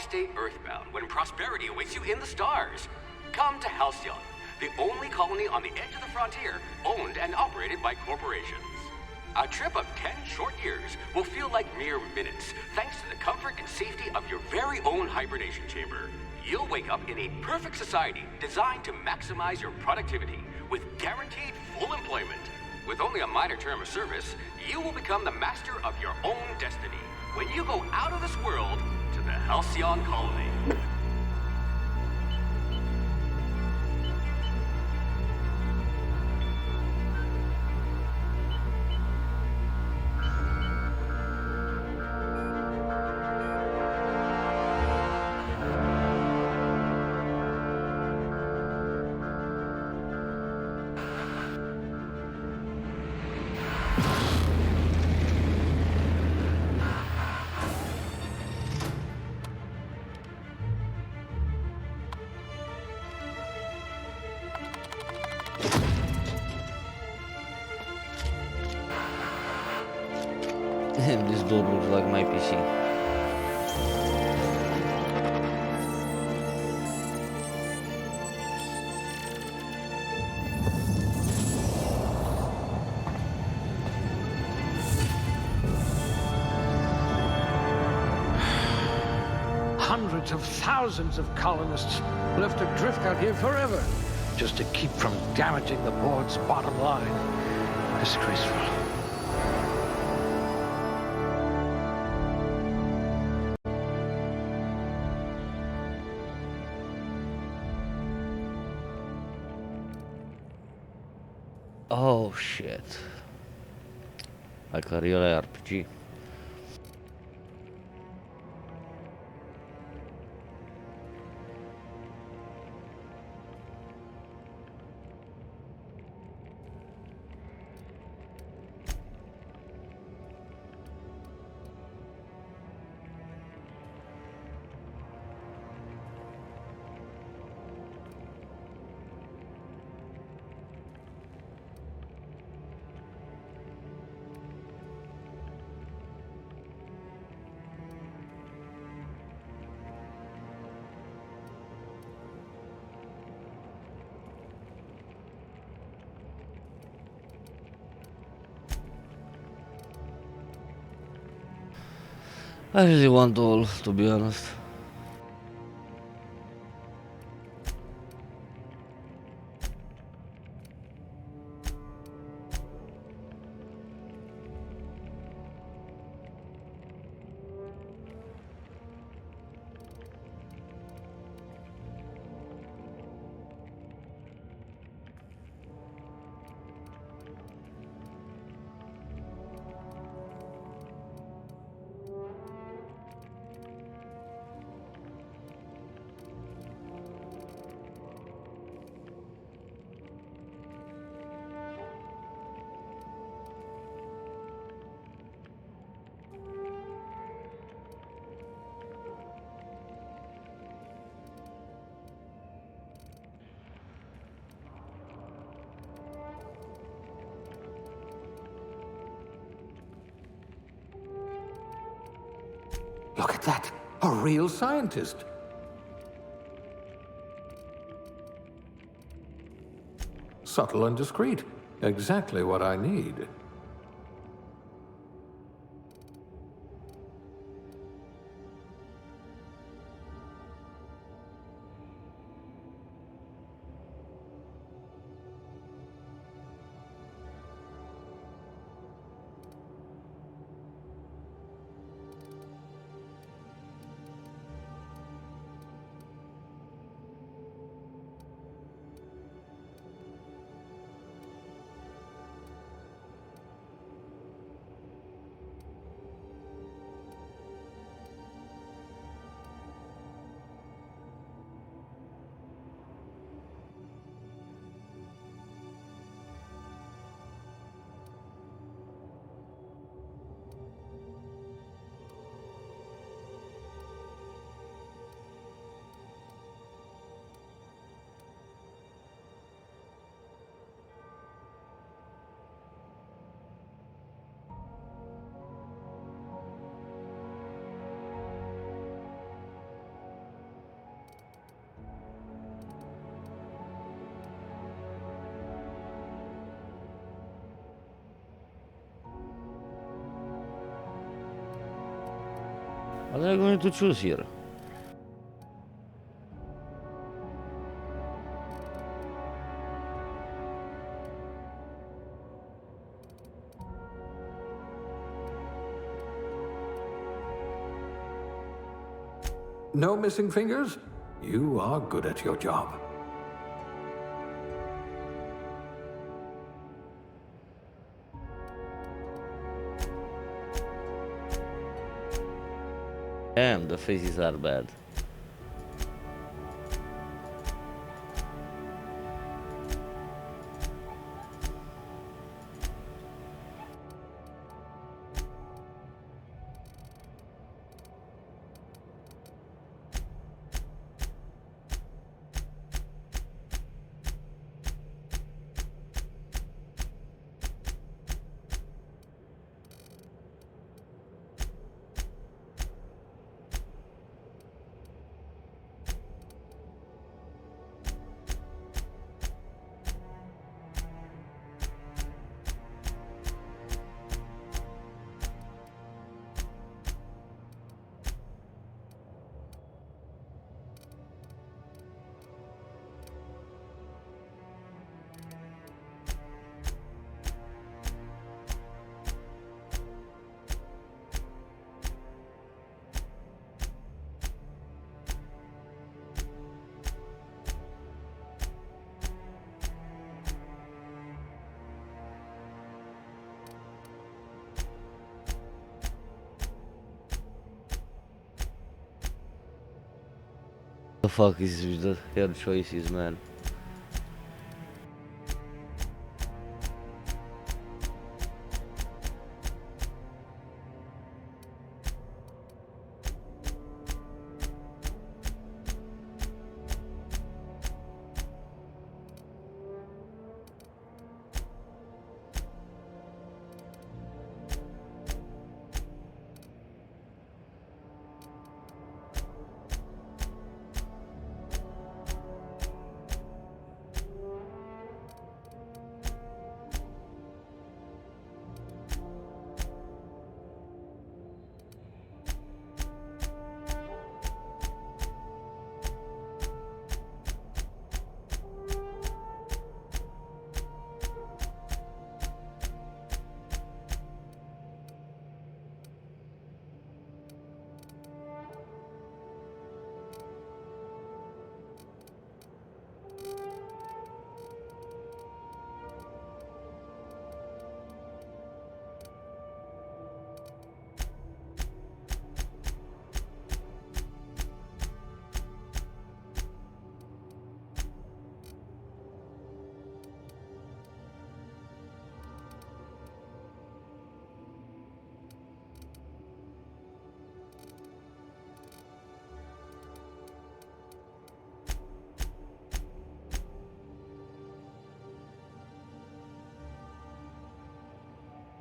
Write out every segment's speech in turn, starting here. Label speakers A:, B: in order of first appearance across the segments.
A: stay earthbound when prosperity awaits you in the stars? Come to Halcyon, the only colony on the edge of the frontier, owned and operated by corporations. A trip of 10 short years will feel like mere minutes, thanks to the comfort and safety of your very own hibernation chamber. You'll wake up in a perfect society designed to maximize your productivity with guaranteed full employment. With only a minor term of service, you will become the master of your own destiny when you go out of this world to the Halcyon colony.
B: This door looks like my PC.
C: Hundreds of thousands of colonists left adrift out here forever, just to keep from damaging the board's bottom line. Disgraceful.
B: Oh shit. Like a real RPG. I really want all, to be honest.
C: Look at that. A real scientist. Subtle and discreet. Exactly what I need.
B: What are you going to choose here?
C: No missing fingers? You are good at your job.
B: Damn, the faces are bad. The fuck is with the hair choices, man?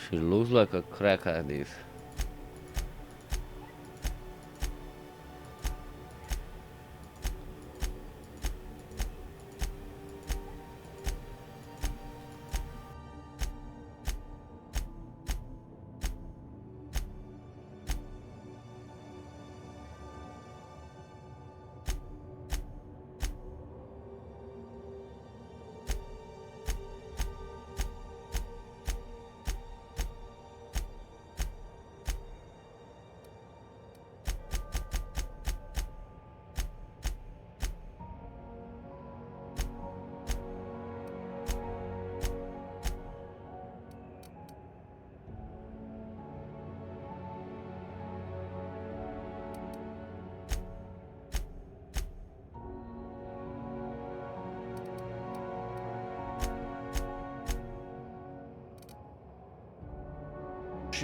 B: She looks like a crack addict.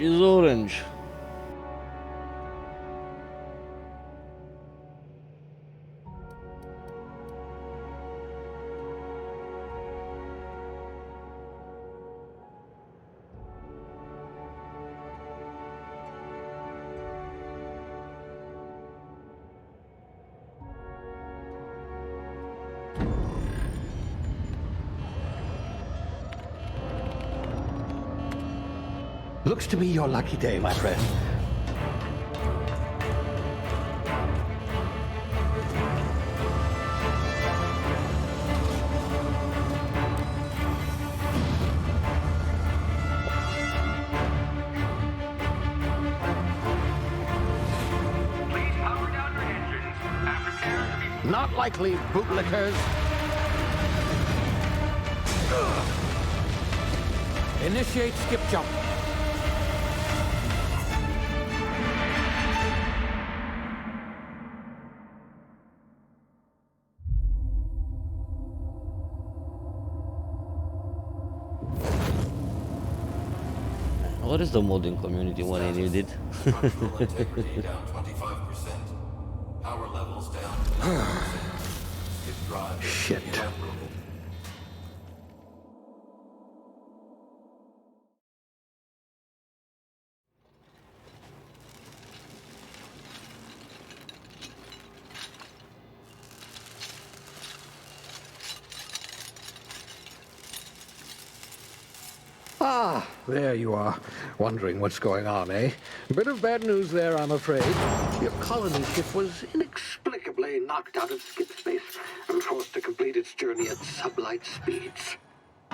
B: She's orange.
C: Looks to be your lucky day, my friend. unlikely bootlickers. Initiate skip jump.
B: What is the modding community when I need it?
D: Structural integrity down 25%. Power levels down 10%. Skip drive
C: Shit.
D: inoperable.
C: Ah, there you are. Wondering what's going on, eh? A bit of bad news there, I'm afraid. Your colony ship was inexplicably knocked out of skip space and forced to complete its journey at sublight speeds.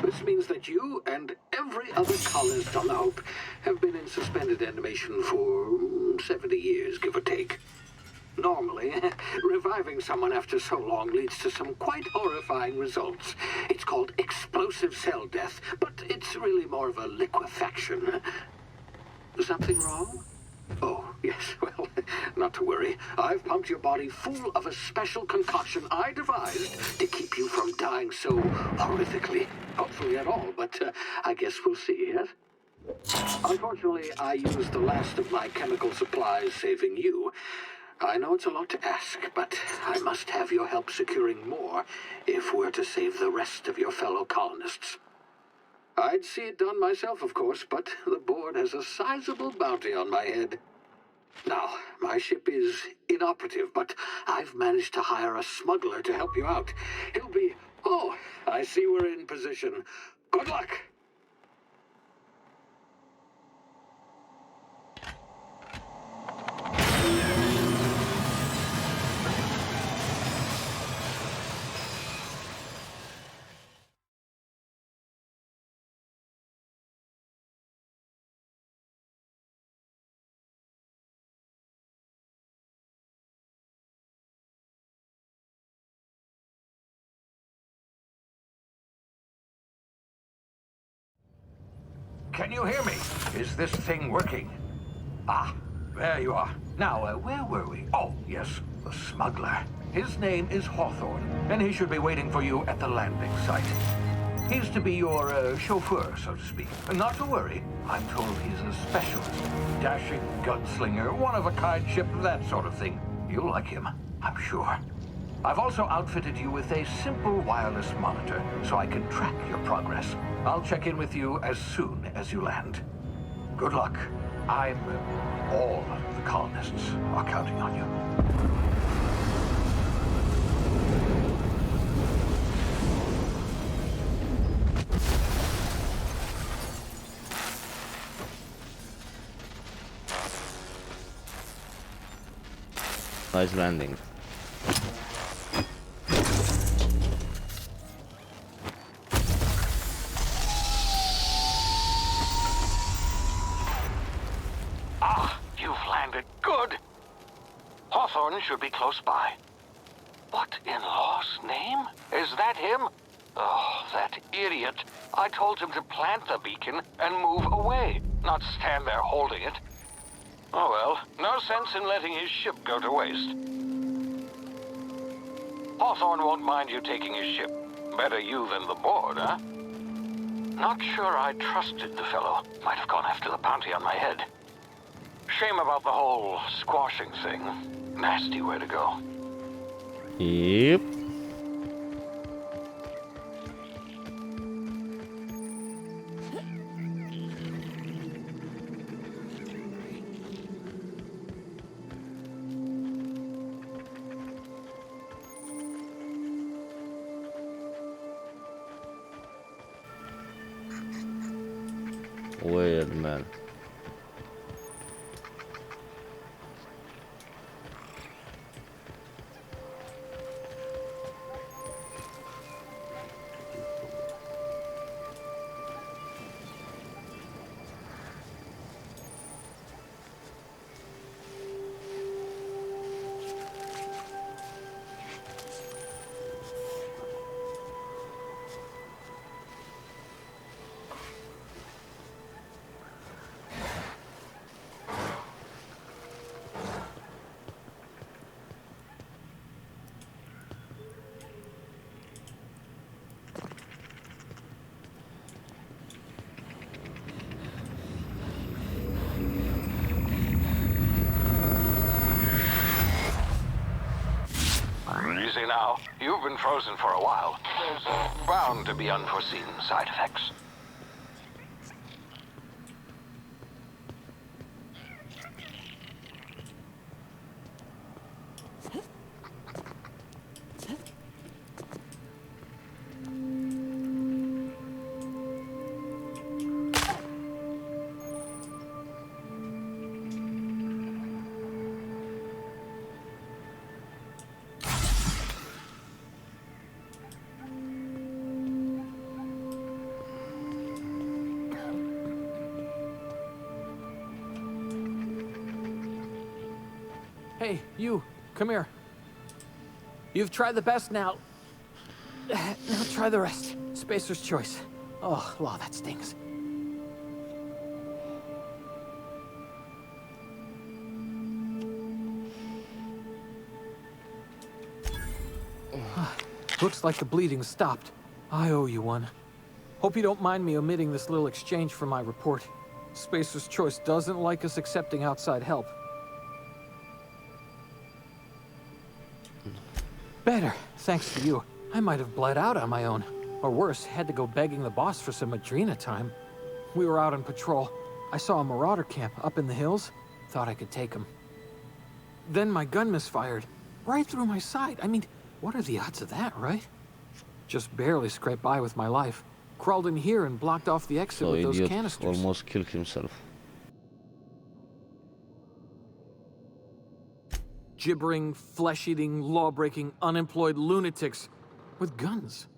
C: This means that you and every other colonist on the Hope have been in suspended animation for 70 years, give or take. Normally, reviving someone after so long leads to some quite horrifying results. It's called explosive cell death, but it's really more of a liquefaction. Something wrong? Oh, yes, well, not to worry. I've pumped your body full of a special concoction I devised to keep you from dying so horrifically. Hopefully at all, but I guess we'll see, yes? Unfortunately, I used the last of my chemical supplies saving you. I know it's a lot to ask, but I must have your help securing more if we're to save the rest of your fellow colonists. I'd see it done myself, of course, but the board has a sizable bounty on my head. Now, my ship is inoperative, but I've managed to hire a smuggler to help you out. He'll be... Oh, I see we're in position. Good luck! Can you hear me? Is this thing working? Ah, there you are. Now, where were we? Oh, yes, the smuggler. His name is Hawthorne, and he should be waiting for you at the landing site. He's to be your chauffeur, so to speak. Not to worry. I'm told he's a specialist. Dashing gunslinger, one-of-a-kind ship, that sort of thing. You'll like him, I'm sure. I've also outfitted you with a simple wireless monitor, so I can track your progress. I'll check in with you as soon as you land. Good luck. All the colonists are counting on you.
B: Nice landing.
E: Hawthorne should be close by. What in law's name? Is that him? Oh, that idiot. I told him to plant the beacon and move away, not stand there holding it. Oh well, no sense in letting his ship go to waste. Hawthorne won't mind you taking his ship. Better you than the board, huh? Not sure I trusted the fellow. Might have gone after the bounty on my head. Shame about the whole squashing thing. Nasty way to go.
B: Yep. Weird, man.
E: You've been frozen for a while. There's bound to be unforeseen side effects.
F: Hey, you, come here. You've tried the best now. Now try the rest. Spacer's choice. Oh, wow, that stings. Looks like the bleeding stopped. I owe you one. Hope you don't mind me omitting this little exchange from my report. Spacer's choice doesn't like us accepting outside help. Better, thanks to you. I might have bled out on my own. Or worse, had to go begging the boss for some Adrena time. We were out on patrol. I saw a marauder camp up in the hills. Thought I could take him. Then my gun misfired. Right through my side. I mean, what are the odds of that, right? Just barely scraped by with my life. Crawled in here and blocked off the exit
B: So
F: with those
B: idiot
F: canisters.
B: almost killed himself.
F: Gibbering, flesh-eating, law-breaking, unemployed lunatics with guns.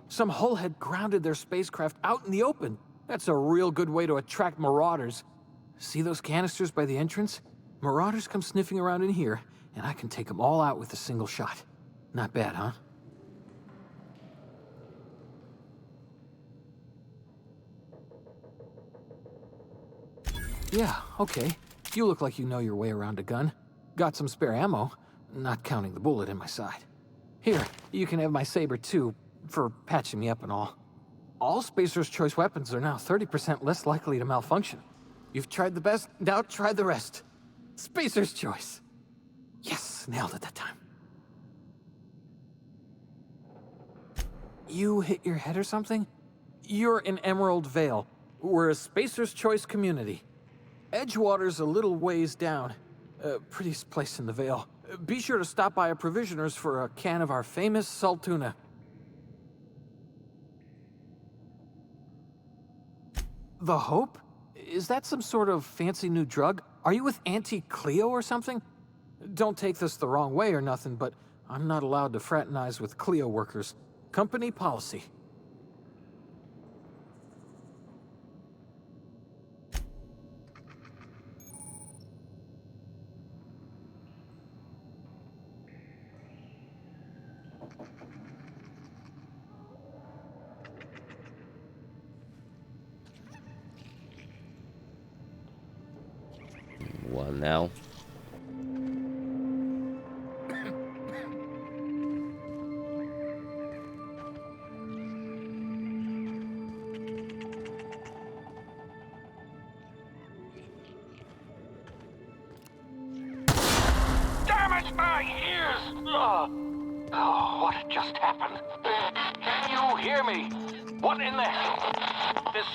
F: Some hullhead grounded their spacecraft out in the open. That's a real good way to attract marauders. See those canisters by the entrance? Marauders come sniffing around in here, and I can take them all out with a single shot. Not bad, huh? Yeah, okay. You look like you know your way around a gun. Got some spare ammo, not counting the bullet in my side. Here, you can have my saber too, for patching me up and all. All Spacer's choice weapons are now 30% less likely to malfunction. You've tried the best, now try the rest. Spacer's choice. Yes, nailed it that time. You hit your head or something? You're in Emerald Vale. We're a Spacer's choice community. Edgewater's a little ways down. Prettiest place in the Vale. Be sure to stop by a provisioner's for a can of our famous salt tuna. The Hope? Is that some sort of fancy new drug? Are you with Auntie Cleo or something? Don't take this the wrong way or nothing, but I'm not allowed to fraternize with Cleo workers. Company policy.
B: What now?
E: Damn it, my ears! Oh, what just happened? Can you hear me? What in the hell? This...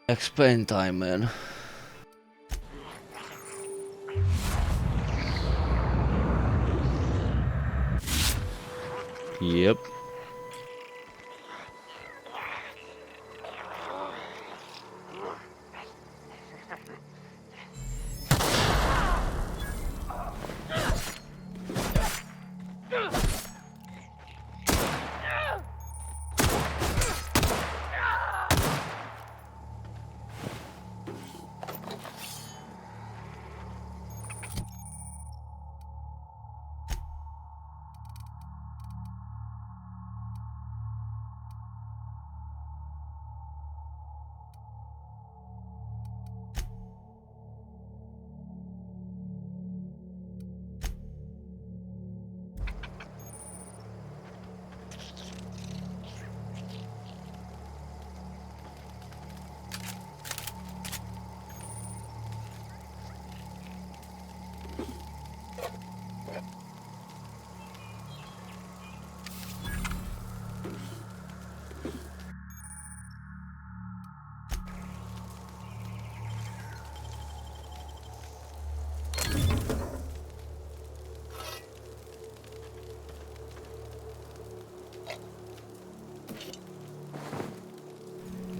B: Explain time, man. Yep.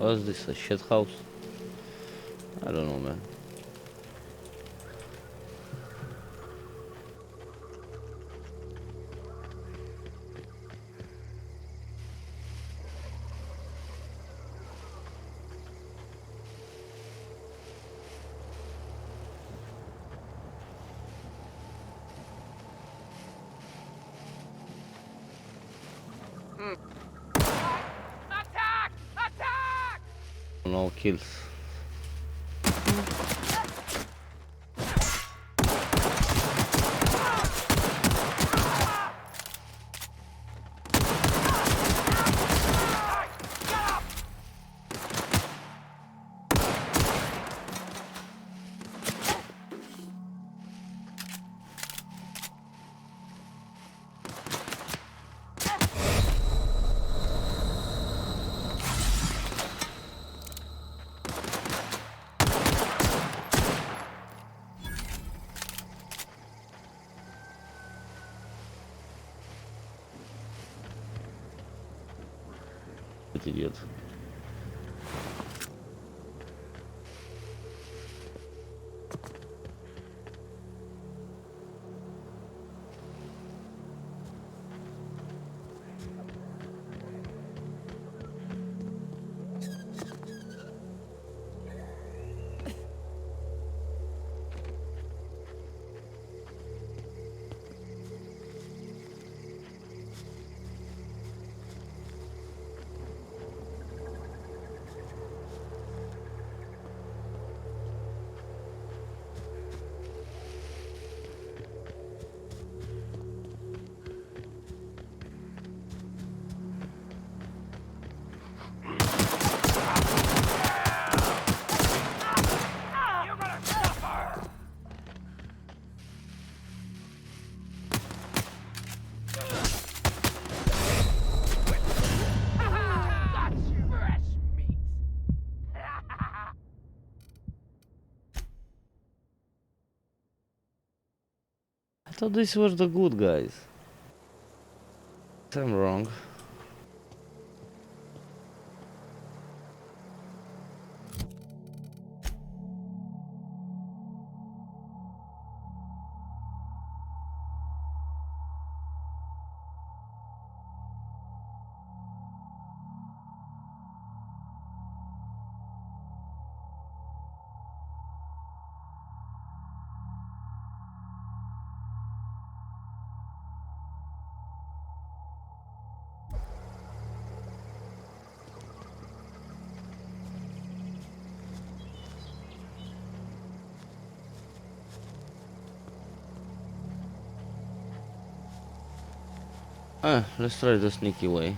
B: What's this? A shit house? I don't know, man. No kills. Idiot. I thought these were the good guys. I'm wrong. Let's try the sneaky way.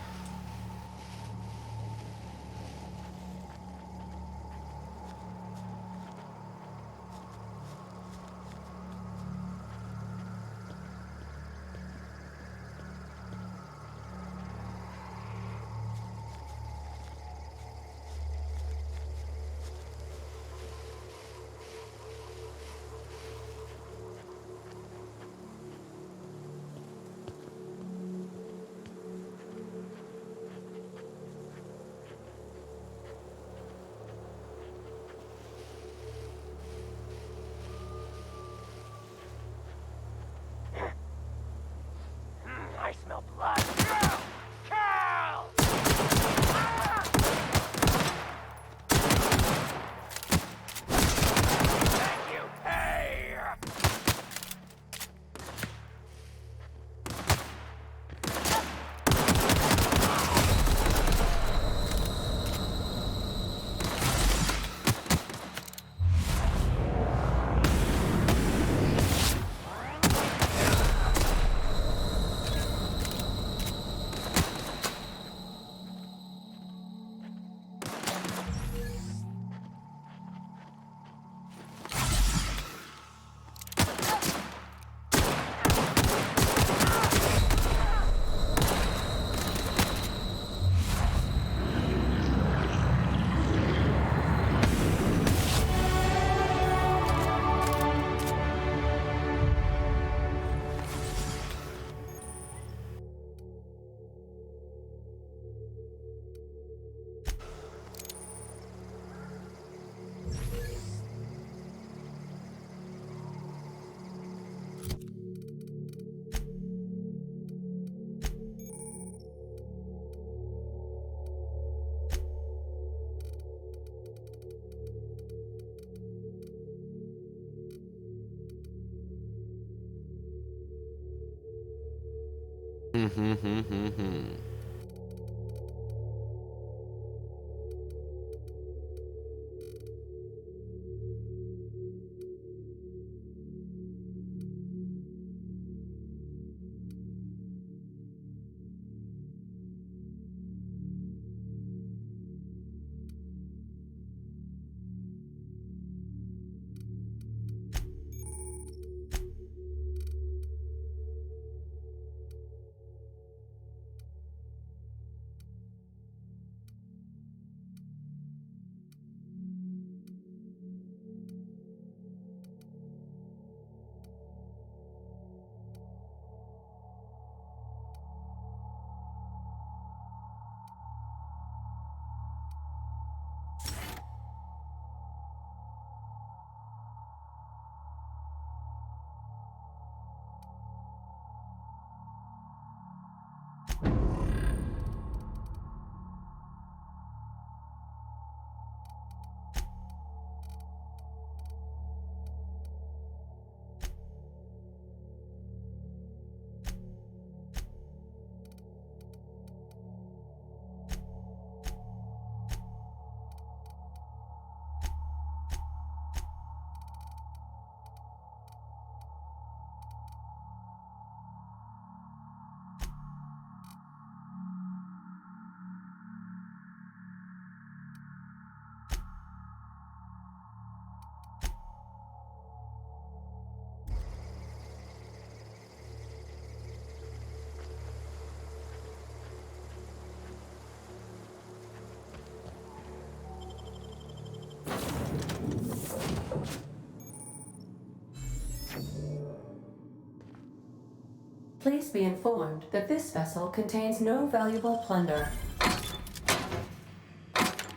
G: Please be informed that this vessel contains no valuable plunder.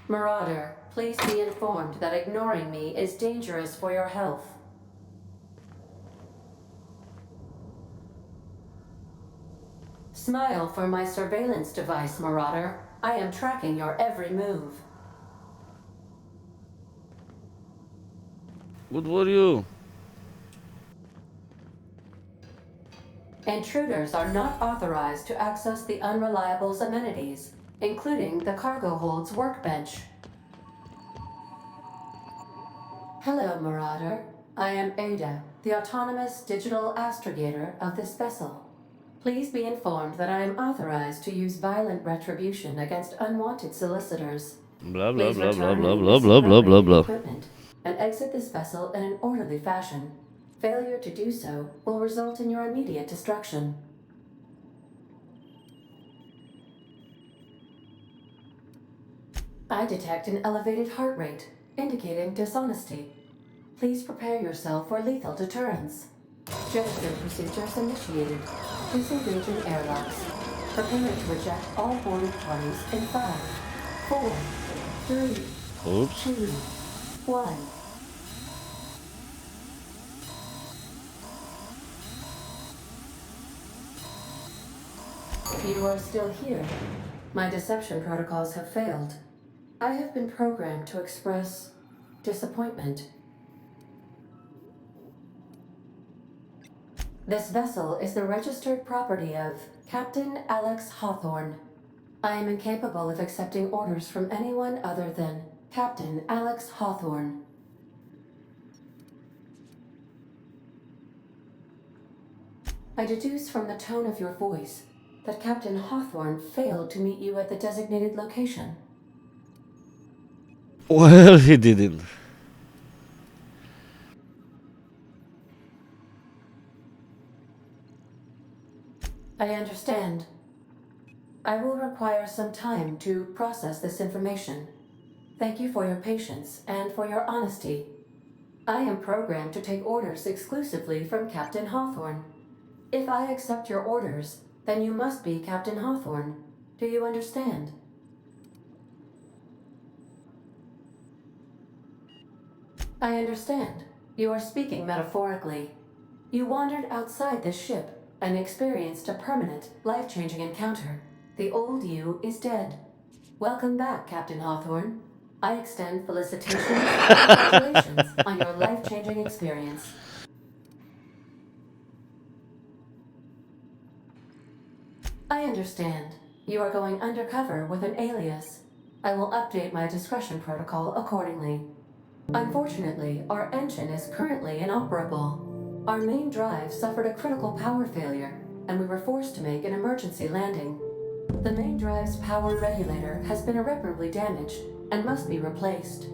G: Marauder, please be informed that ignoring me is dangerous for your health. Smile for my surveillance device, Marauder. I am tracking your every move.
B: Good for you.
G: Intruders are not authorized to access the Unreliable's amenities, including the cargo hold's workbench. Hello, Marauder. I am Ada, the autonomous digital astrogator of this vessel. Please be informed that I am authorized to use violent retribution against unwanted solicitors.
B: Blah blah
G: Please
B: blah blah
G: return
B: blah
G: any
B: blah blah blah blah
G: misappropriated
B: blah.
G: equipment and exit this vessel in an orderly fashion. Failure to do so will result in your immediate destruction. I detect an elevated heart rate, indicating dishonesty. Please prepare yourself for lethal deterrence. Gesture procedures initiated. Disengaging airlocks. Preparing to eject all boarding parties in 5, 4, 3,
B: Oops.
G: 2, 1. You are still here. My deception protocols have failed. I have been programmed to express disappointment. This vessel is the registered property of Captain Alex Hawthorne. I am incapable of accepting orders from anyone other than Captain Alex Hawthorne. I deduce from the tone of your voice that Captain Hawthorne failed to meet you at the designated location.
B: Well, he didn't.
G: I understand. I will require some time to process this information. Thank you for your patience and for your honesty. I am programmed to take orders exclusively from Captain Hawthorne. If I accept your orders, then you must be Captain Hawthorne. Do you understand? I understand. You are speaking metaphorically. You wandered outside this ship and experienced a permanent, life-changing encounter. The old you is dead. Welcome back, Captain Hawthorne. I extend felicitations and congratulations on your life-changing experience. I I understand. You are going undercover with an alias. I will update my discretion protocol accordingly. Unfortunately, our engine is currently inoperable. Our main drive suffered a critical power failure, and we were forced to make an emergency landing. The main drive's power regulator has been irreparably damaged and must be replaced.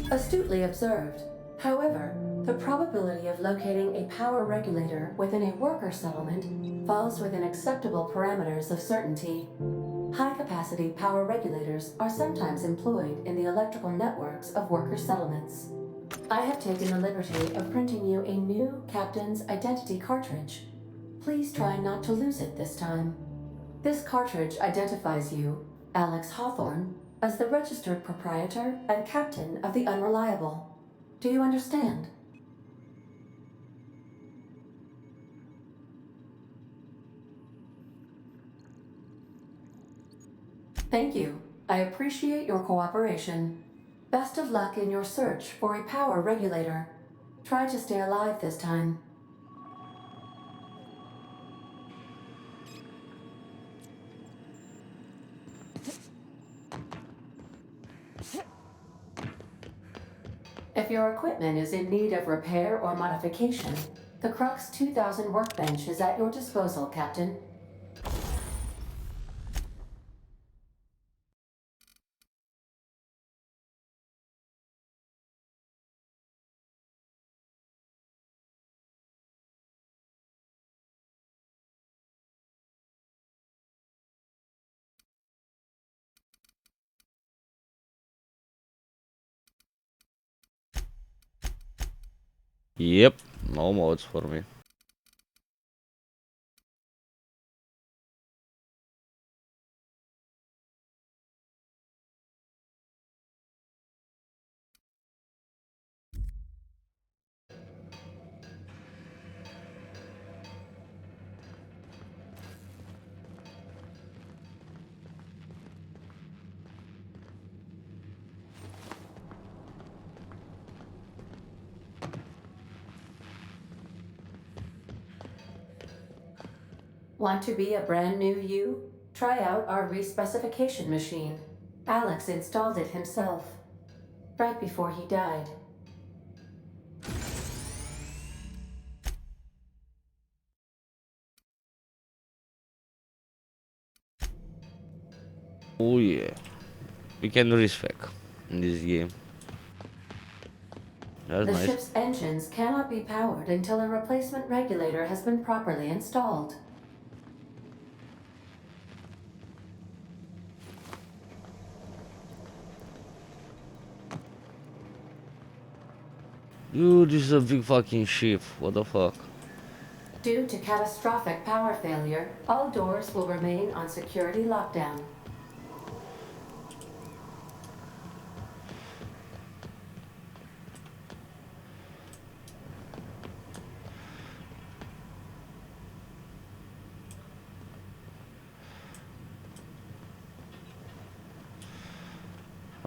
G: Astutely observed. However, the probability of locating a power regulator within a worker settlement falls within acceptable parameters of certainty. High-capacity power regulators are sometimes employed in the electrical networks of worker settlements. I have taken the liberty of printing you a new Captain's Identity cartridge. Please try not to lose it this time. This cartridge identifies you, Alex Hawthorne, as the registered proprietor and captain of the Unreliable. Do you understand? Thank you. I appreciate your cooperation. Best of luck in your search for a power regulator. Try to stay alive this time. If your equipment is in need of repair or modification, the Crux 2000 workbench is at your disposal, Captain.
B: Yep, no mods for me.
G: Want to be a brand new you? Try out our respecification machine. Alex installed it himself, right before he died.
B: Oh yeah, we can respec in this game. That's
G: The
B: nice.
G: ship's engines cannot be powered until a replacement regulator has been properly installed.
B: Dude, this is a big fucking ship. What the fuck?
G: Due to catastrophic power failure, all doors will remain on security lockdown.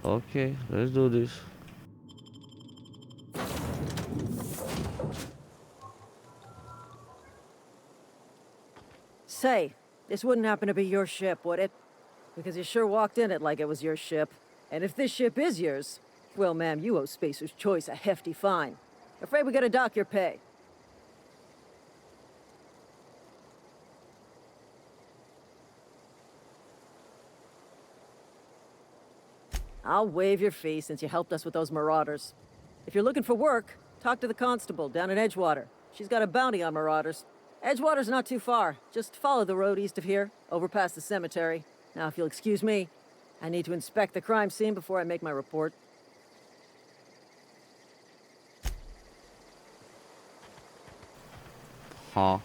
B: Okay, let's do this.
H: Say, this wouldn't happen to be your ship, would it? Because you sure walked in it like it was your ship. And if this ship is yours, well, ma'am, you owe Spacer's Choice a hefty fine. Afraid we gotta dock your pay. I'll waive your fee since you helped us with those marauders. If you're looking for work, talk to the constable down in Edgewater. She's got a bounty on marauders. Edgewater's not too far. Just follow the road east of here, over past the cemetery. Now, if you'll excuse me, I need to inspect the crime scene before I make my report.
B: Huh.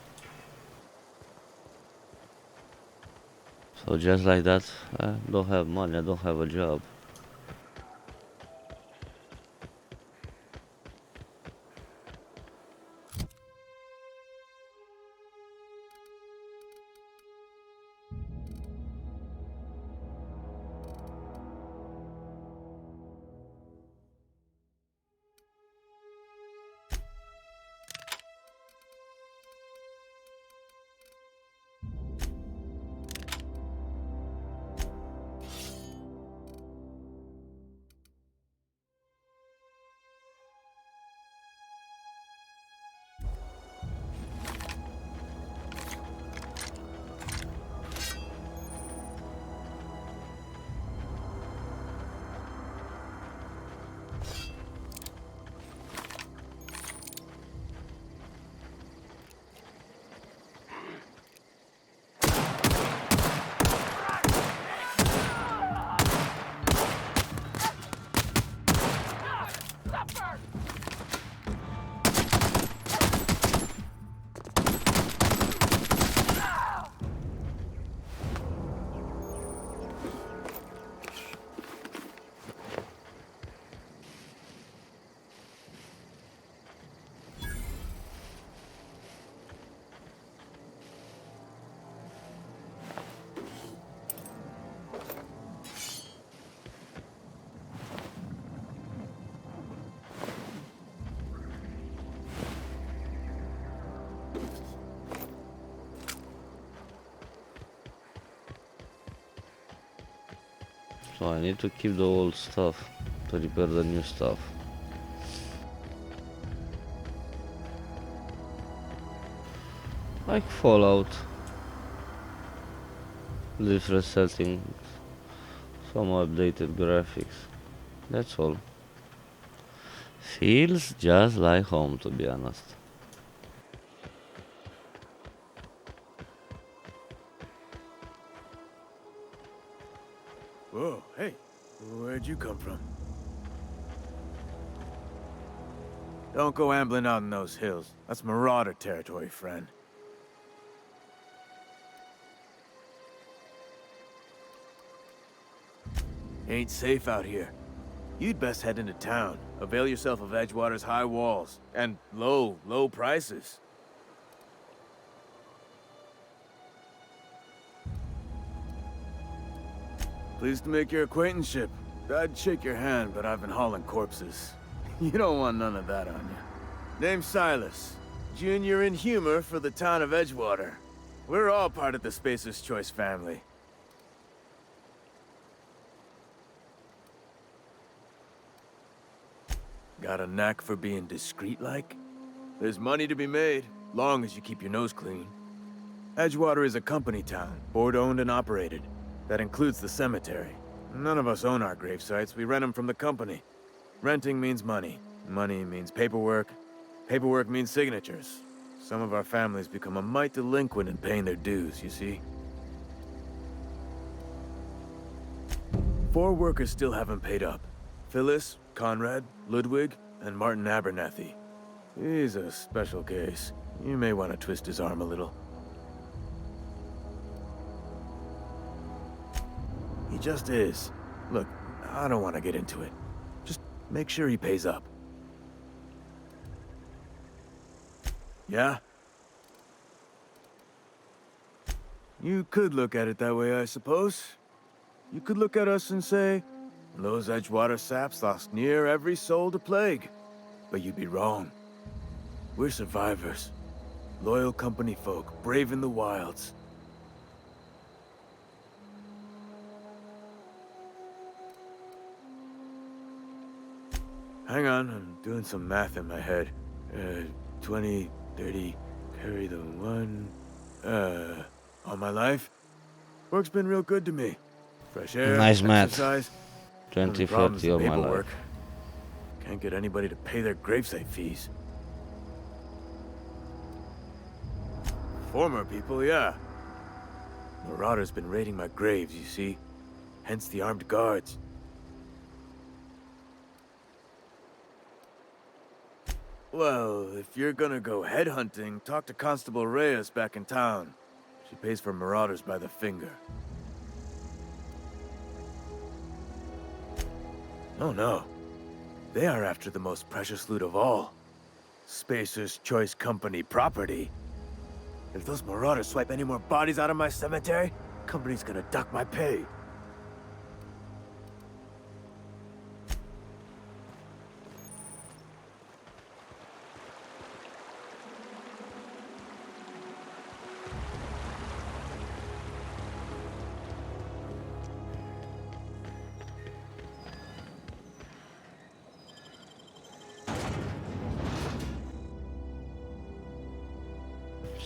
B: So just like that, I don't have money, I don't have a job. So I need to keep the old stuff to repair the new stuff. Like Fallout. Different settings. Some updated graphics. That's all. Feels just like home, to be honest.
I: Whoa, hey, where'd you come from? Don't go ambling out in those hills. That's Marauder territory, friend. Ain't safe out here. You'd best head into town. Avail yourself of Edgewater's high walls. And low prices. Pleased to make your acquaintanceship. I'd shake your hand, but I've been hauling corpses. You don't want none of that on you. Name's Silas. Junior in humor for the town of Edgewater. We're all part of the Spacer's Choice family. Got a knack for being discreet-like? There's money to be made, long as you keep your nose clean. Edgewater is a company town, board-owned and operated. That includes the cemetery. None of us own our grave sites, we rent them from the company. Renting means money. Money means paperwork. Paperwork means signatures. Some of our families become a mite delinquent in paying their dues, you see? 4 workers still haven't paid up. Phyllis, Conrad, Ludwig, and Martin Abernathy. He's a special case. You may want to twist his arm a little. He just is. Look, I don't want to get into it. Just make sure he pays up. Yeah? You could look at it that way, I suppose. You could look at us and say, those Edgewater saps lost near every soul to plague. But you'd be wrong. We're survivors. Loyal company folk, brave in the wilds. Hang on, I'm doing some math in my head. 20, 30, carry the 1... all my life? Work's been real good to me. Fresh air,
B: Nice math.
I: exercise.
B: 20,
I: Problems
B: 30
I: with
B: of my
I: paperwork.
B: life.
I: Can't get anybody to pay their gravesite fees. Former people, yeah. Marauder's been raiding my graves, you see. Hence the armed guards. Well, if you're gonna go headhunting, talk to Constable Reyes back in town. She pays for marauders by the finger. Oh no. They are after the most precious loot of all. Spacer's Choice Company property. If those marauders swipe any more bodies out of my cemetery, company's gonna duck my pay.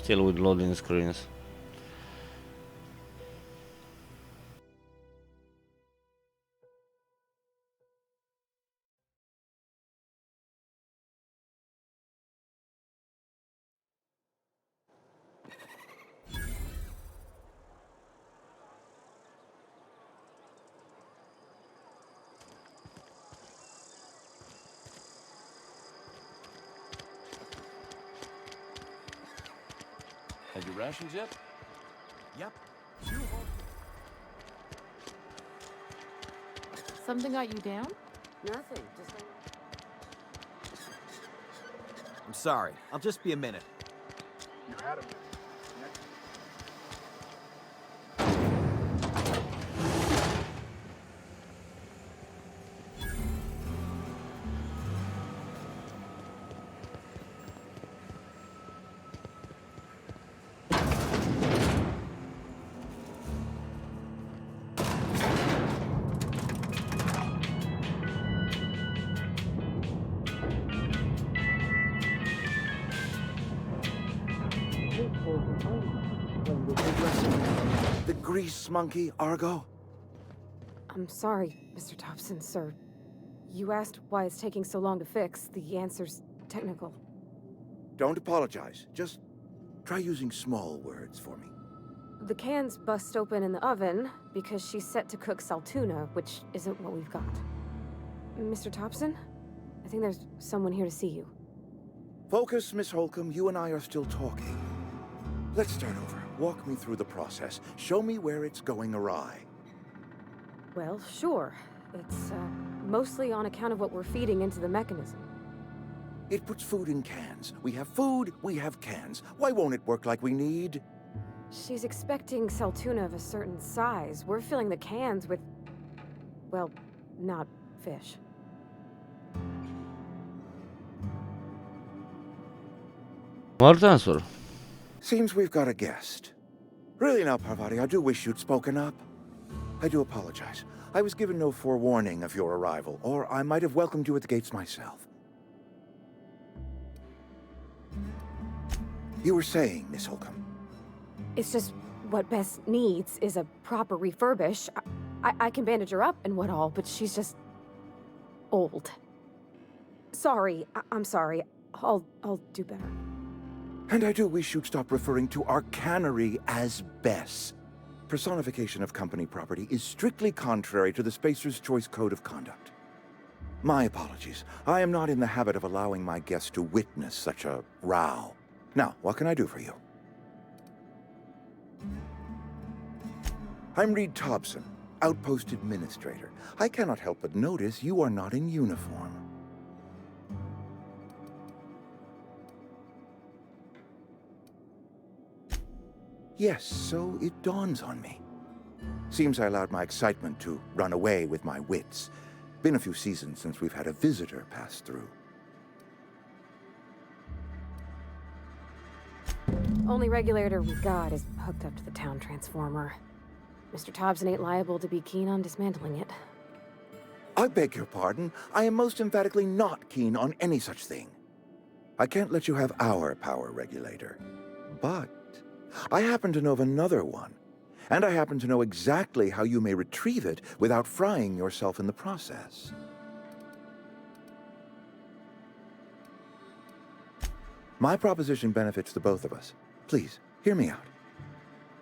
B: Still with loading screens.
J: Had your rations yet?
I: Yep.
K: Something got you down?
H: Nothing, just...
L: I'm sorry. I'll just be a minute.
I: You had him.
K: The grease monkey, Argo?
M: I'm sorry, Mr. Thompson, sir. You asked why it's taking so long to fix. The answer's technical.
K: Don't apologize. Just try using small words for me.
M: The cans bust open in the oven because she's set to cook saltuna, which isn't what we've got. Mr. Thompson? I think there's someone here to see you.
K: Focus, Miss Holcomb. You and I are still talking. Let's start over. Walk me through the process. Show me where it's going awry.
M: Well, sure. It's, mostly on account of what we're feeding into the mechanism.
K: It puts food in cans. We have food, we have cans. Why won't it work like we need?
M: She's expecting saltuna of a certain size. We're filling the cans with, well, not fish.
B: Smart answer.
K: Seems we've got a guest. Really now, Parvati, I do wish you'd spoken up. I do apologize. I was given no forewarning of your arrival, or I might have welcomed you at the gates myself. You were saying, Miss Holcomb.
M: It's just what Bess needs is a proper refurbish. I can bandage her up and what all, but she's just old. Sorry, I'm sorry. I'll do better.
K: And I do wish you'd stop referring to our cannery as Bess. Personification of company property is strictly contrary to the Spacer's Choice Code of Conduct. My apologies. I am not in the habit of allowing my guests to witness such a row. Now, what can I do for you? I'm Reed Thompson, Outpost Administrator. I cannot help but notice you are not in uniform. Yes, so it dawns on me. Seems I allowed my excitement to run away with my wits. Been a few seasons since we've had a visitor pass through.
M: Only regulator we got is hooked up to the town transformer. Mr. Thompson ain't liable to be keen on dismantling it.
K: I beg your pardon. I am most emphatically not keen on any such thing. I can't let you have our power regulator. But I happen to know of another one. And I happen to know exactly how you may retrieve it without frying yourself in the process. My proposition benefits the both of us. Please, hear me out.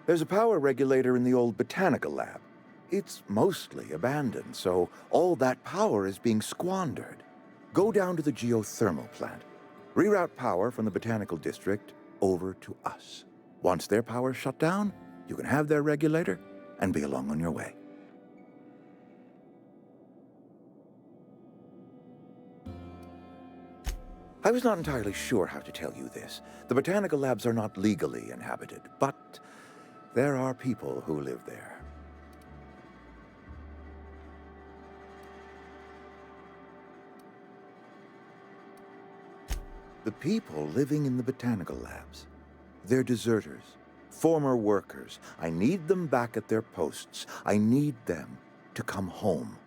K: There's a power regulator in the old botanical lab. It's mostly abandoned, so all that power is being squandered. Go down to the geothermal plant. Reroute power from the botanical district over to us. Once their power's shut down, you can have their regulator and be along on your way. I was not entirely sure how to tell you this. The botanical labs are not legally inhabited, but there are people who live there. The people living in the botanical labs, they're deserters, former workers. I need them back at their posts. I need them to come home.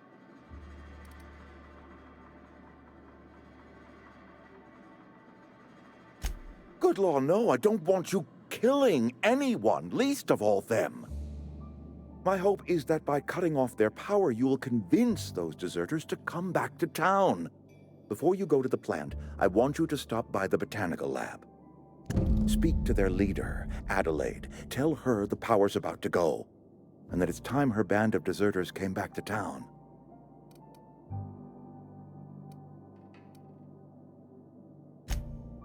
K: Good law, no, I don't want you killing anyone, least of all them. My hope is that by cutting off their power, you will convince those deserters to come back to town. Before you go to the plant, I want you to stop by the botanical lab. Speak to their leader, Adelaide. Tell her the power's about to go, and that it's time her band of deserters came back to town.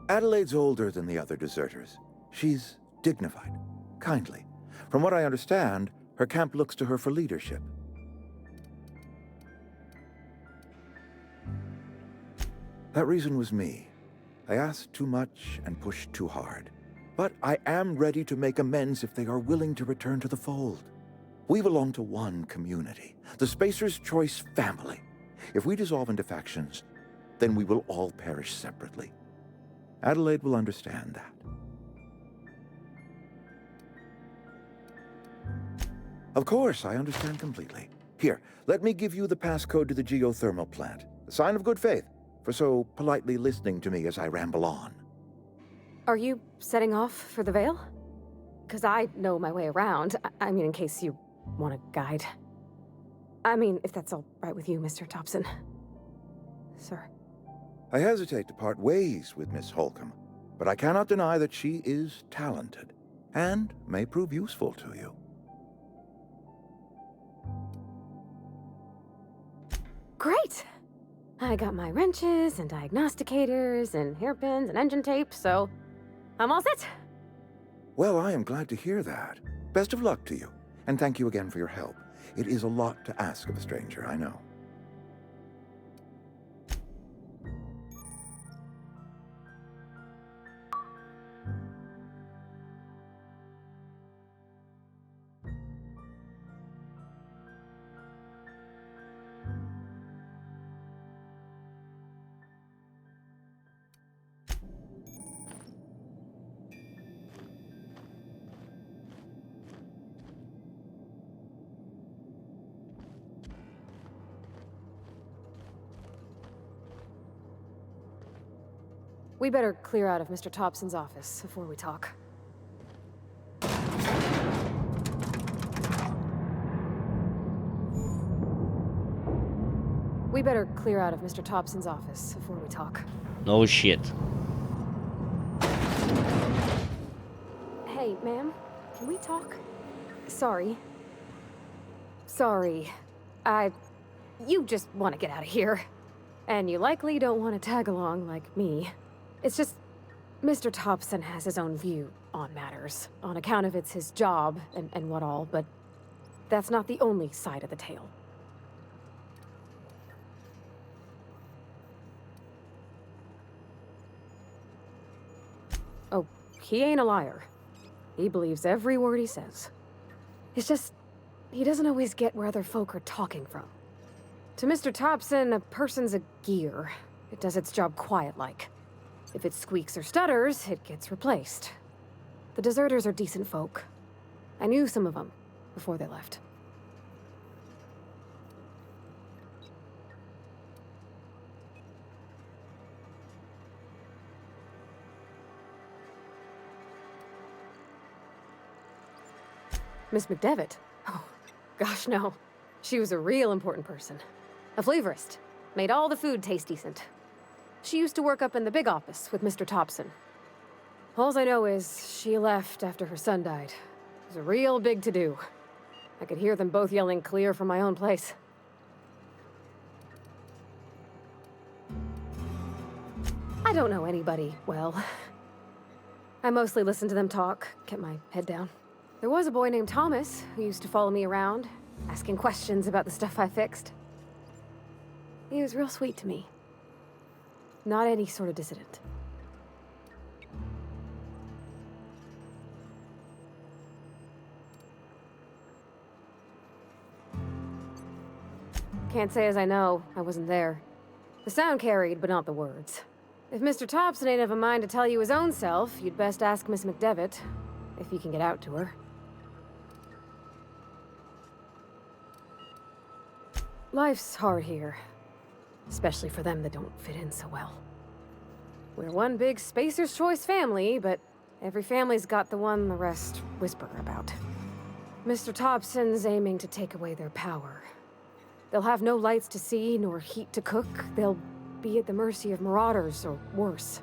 K: Adelaide's older than the other deserters. She's dignified, kindly. From what I understand, her camp looks to her for leadership. That reason was me. I asked too much and pushed too hard. But I am ready to make amends if they are willing to return to the fold. We belong to one community, the Spacer's Choice family. If we dissolve into factions, then we will all perish separately. Adelaide will understand that. Of course, I understand completely. Here, let me give you the passcode to the geothermal plant. A sign of good faith for so politely listening to me as I ramble on.
M: Are you setting off for the Vale? Because I know my way around. I mean, in case you want a guide. I mean, if that's all right with you, Mr. Thompson. Sir.
K: I hesitate to part ways with Miss Holcomb, but I cannot deny that she is talented, and may prove useful to you.
M: Great! I got my wrenches and diagnosticators and hairpins and engine tape, so I'm all set.
K: Well, I am glad to hear that. Best of luck to you, and thank you again for your help. It is a lot to ask of a stranger, I know.
M: We better clear out of Mr. Thompson's office before we talk. We better clear out of Mr. Thompson's office before we talk.
B: No shit.
M: Hey, ma'am, can we talk? Sorry. Sorry. You just want to get out of here. And you likely don't want to tag along like me. It's just, Mr. Thompson has his own view on matters, on account of it's his job and what all, but that's not the only side of the tale. Oh, he ain't a liar. He believes every word he says. It's just, he doesn't always get where other folk are talking from. To Mr. Thompson, a person's a gear. It does its job quiet-like. If it squeaks or stutters, it gets replaced. The deserters are decent folk. I knew some of them before they left. Miss McDevitt? Oh, gosh, no. She was a real important person. A flavorist. Made all the food taste decent. She used to work up in the big office with Mr. Thompson. Alls I know is she left after her son died. It was a real big to-do. I could hear them both yelling clear from my own place. I don't know anybody well. I mostly listened to them talk, kept my head down. There was a boy named Thomas who used to follow me around, asking questions about the stuff I fixed. He was real sweet to me. Not any sort of dissident. Can't say as I know. I wasn't there. The sound carried, but not the words. If Mr. Thompson ain't of a mind to tell you his own self, you'd best ask Miss McDevitt, if you can get out to her. Life's hard here. Especially for them that don't fit in so well. We're one big Spacer's Choice family, but every family's got the one the rest whisper about. Mr. Thompson's aiming to take away their power. They'll have no lights to see, nor heat to cook. They'll be at the mercy of marauders, or worse.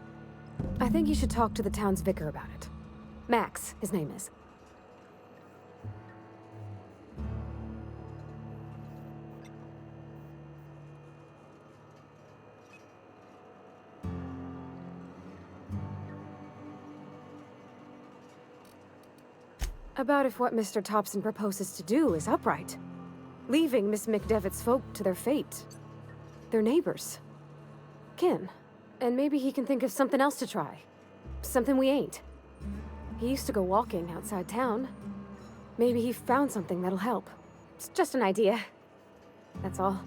M: I think you should talk to the town's vicar about it. Max, his name is. About if what Mr. Thompson proposes to do is upright. Leaving Miss McDevitt's folk to their fate. Their neighbors. Kin. And maybe he can think of something else to try. Something we ain't. He used to go walking outside town. Maybe he found something that'll help. It's just an idea. That's all.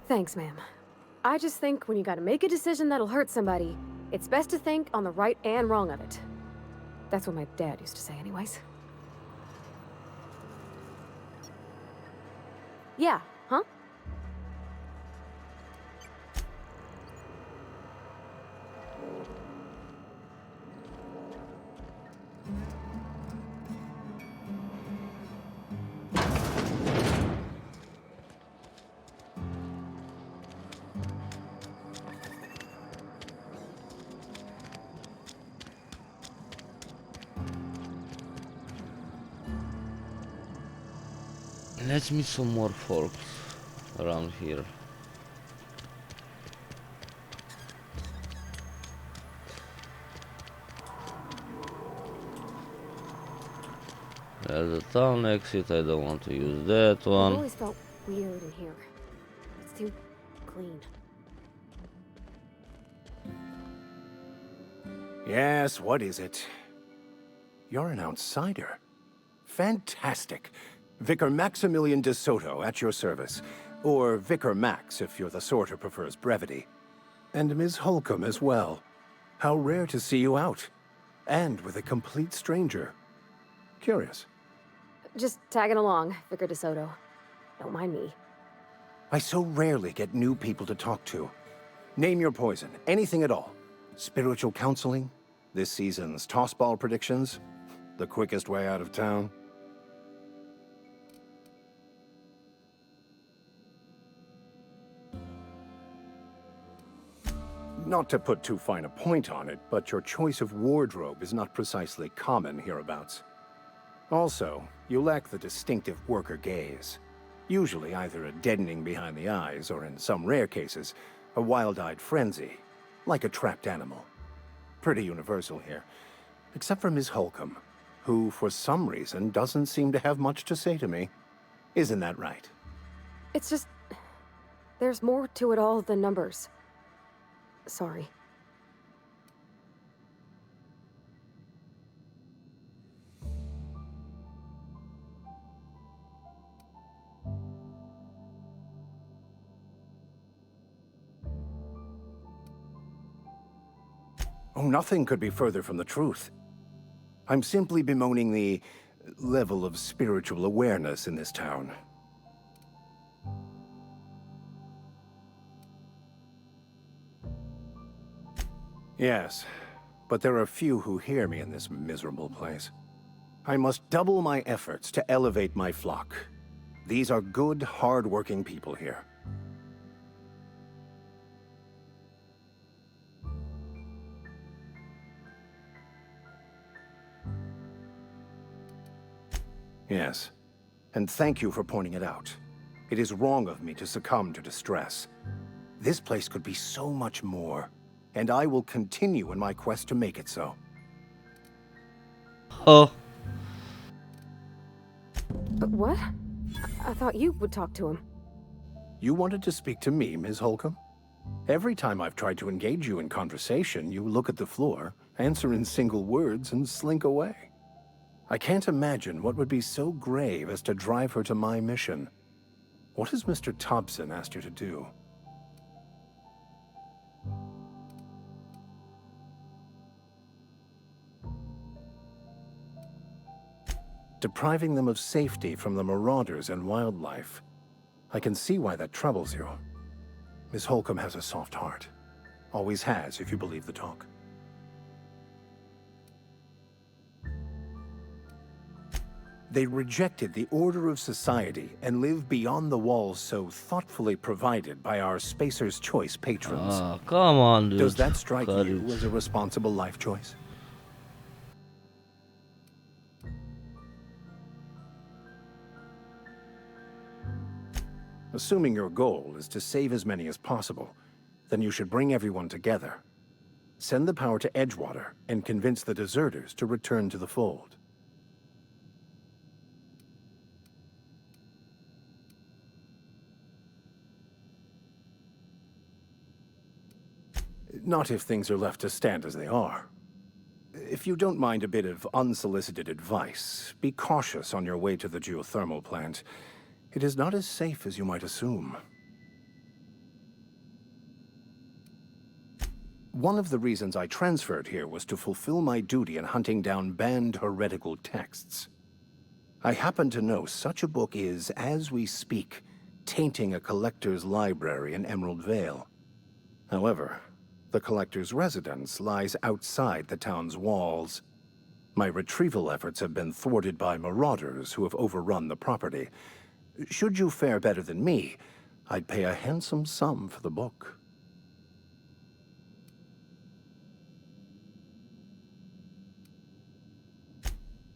M: Thanks, ma'am. I just think when you gotta make a decision that'll hurt somebody, it's best to think on the right and wrong of it. That's what my dad used to say anyways. Yeah, huh?
B: Let's meet some more folks around here. There's a town exit. I don't want to use that
M: I've
B: one.
M: always felt weird in here. It's too clean.
N: Yes, what is it? You're an outsider. Fantastic. Vicar Maximilian de Soto at your service. Or Vicar Max if you're the sort who prefers brevity. And Ms. Holcomb as well. How rare to see you out. And with a complete stranger. Curious.
M: Just tagging along, Vicar DeSoto. Don't mind me.
N: I so rarely get new people to talk to. Name your poison, anything at all. Spiritual counseling? This season's tossball predictions? The quickest way out of town? Not to put too fine a point on it, but your choice of wardrobe is not precisely common hereabouts. Also, you lack the distinctive worker gaze. Usually either a deadening behind the eyes, or in some rare cases, a wild-eyed frenzy, like a trapped animal. Pretty universal here, except for Ms. Holcomb, who, for some reason, doesn't seem to have much to say to me. Isn't that right?
M: It's just... there's more to it all than numbers. Sorry.
N: Oh, nothing could be further from the truth. I'm simply bemoaning the level of spiritual awareness in this town. Yes, but there are few who hear me in this miserable place. I must double my efforts to elevate my flock. These are good, hard-working people here. Yes, and thank you for pointing it out. It is wrong of me to succumb to distress. This place could be so much more, and I will continue in my quest to make it so.
B: Oh.
M: But what? I thought you would talk to him.
N: You wanted to speak to me, Ms. Holcomb? Every time I've tried to engage you in conversation, you look at the floor, answer in single words, and slink away. I can't imagine what would be so grave as to drive her to my mission. What has Mr. Thompson asked you to do? Depriving them of safety from the marauders and wildlife. I can see why that troubles you. Miss Holcomb has a soft heart. Always has, if you believe the talk. They rejected the order of society and live beyond the walls so thoughtfully provided by our Spacer's Choice patrons.
B: Ah, come on, dude.
N: Does that strike
B: Courage.
N: you as a responsible life choice? Assuming your goal is to save as many as possible, then you should bring everyone together. Send the power to Edgewater and convince the deserters to return to the fold. Not if things are left to stand as they are. If you don't mind a bit of unsolicited advice, be cautious on your way to the geothermal plant. It is not as safe as you might assume. One of the reasons I transferred here was to fulfill my duty in hunting down banned heretical texts. I happen to know such a book is, as we speak, tainting a collector's library in Emerald Vale. However, the collector's residence lies outside the town's walls. My retrieval efforts have been thwarted by marauders who have overrun the property. Should you fare better than me, I'd pay a handsome sum for the book.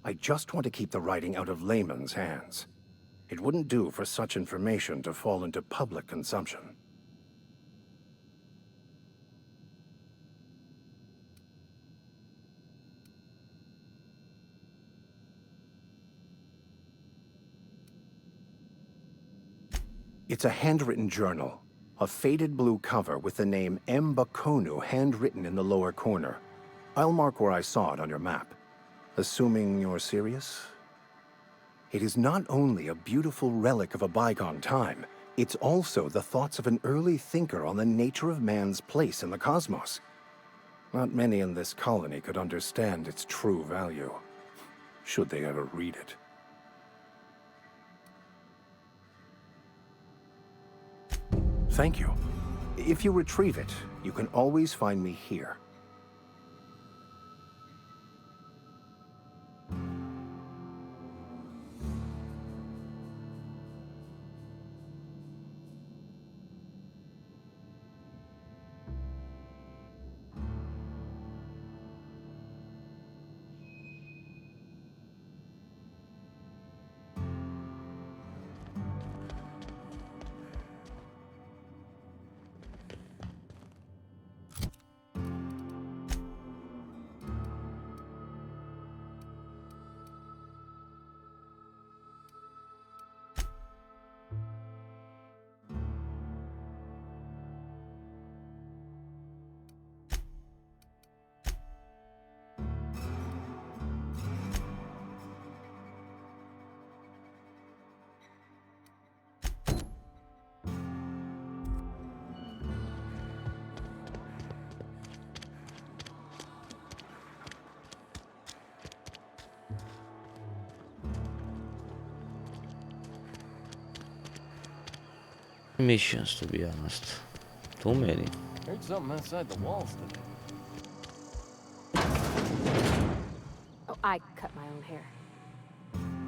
N: I just want to keep the writing out of layman's hands. It wouldn't do for such information to fall into public consumption. It's a handwritten journal. A faded blue cover with the name M. Bakonu handwritten in the lower corner. I'll mark where I saw it on your map. Assuming you're serious? It is not only a beautiful relic of a bygone time, it's also the thoughts of an early thinker on the nature of man's place in the cosmos. Not many in this colony could understand its true value, should they ever read it. Thank you. If you retrieve it, you can always find me here.
B: Missions, to be honest. Too many.
J: Heard something outside the walls today.
M: Oh, I cut my own hair.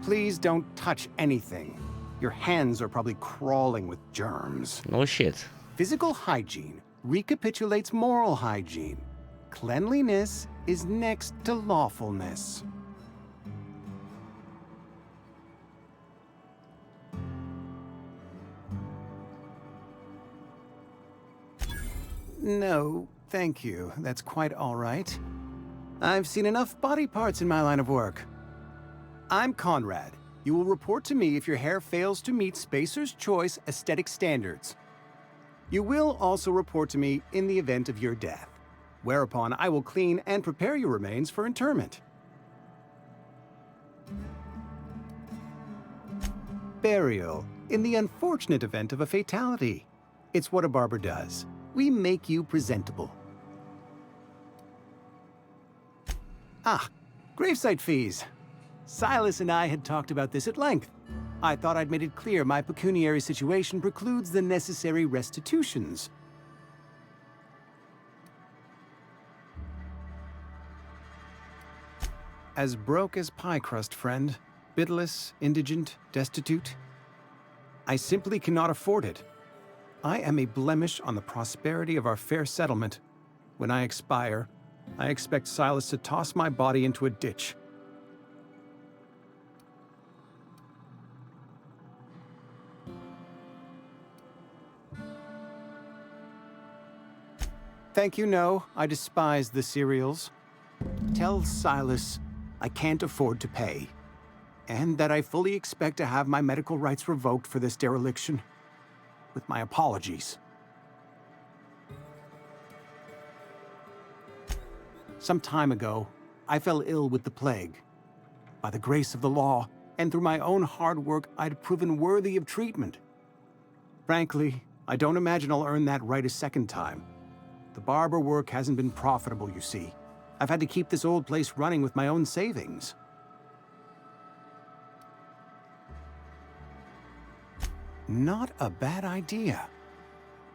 O: Please don't touch anything. Your hands are probably crawling with germs.
B: No shit.
O: Physical hygiene recapitulates moral hygiene. Cleanliness is next to lawfulness. No, thank you. That's quite all right. I've seen enough body parts in my line of work. I'm Conrad. You will report to me if your hair fails to meet Spacer's Choice aesthetic standards. You will also report to me in the event of your death, whereupon I will clean and prepare your remains for interment. Burial, in the unfortunate event of a fatality. It's what a barber does. We make you presentable. Ah, gravesite fees. Silas and I had talked about this at length. I thought I'd made it clear my pecuniary situation precludes the necessary restitutions. As broke as pie crust, friend. Bitless, indigent, destitute. I simply cannot afford it. I am a blemish on the prosperity of our fair settlement. When I expire, I expect Silas to toss my body into a ditch. Thank you, no. I despise the cereals. Tell Silas I can't afford to pay, and that I fully expect to have my medical rights revoked for this dereliction. With my apologies. Some time ago, I fell ill with the plague. By the grace of the law, and through my own hard work, I'd proven worthy of treatment. Frankly, I don't imagine I'll earn that right a second time. The barber work hasn't been profitable, you see. I've had to keep this old place running with my own savings. Not a bad idea.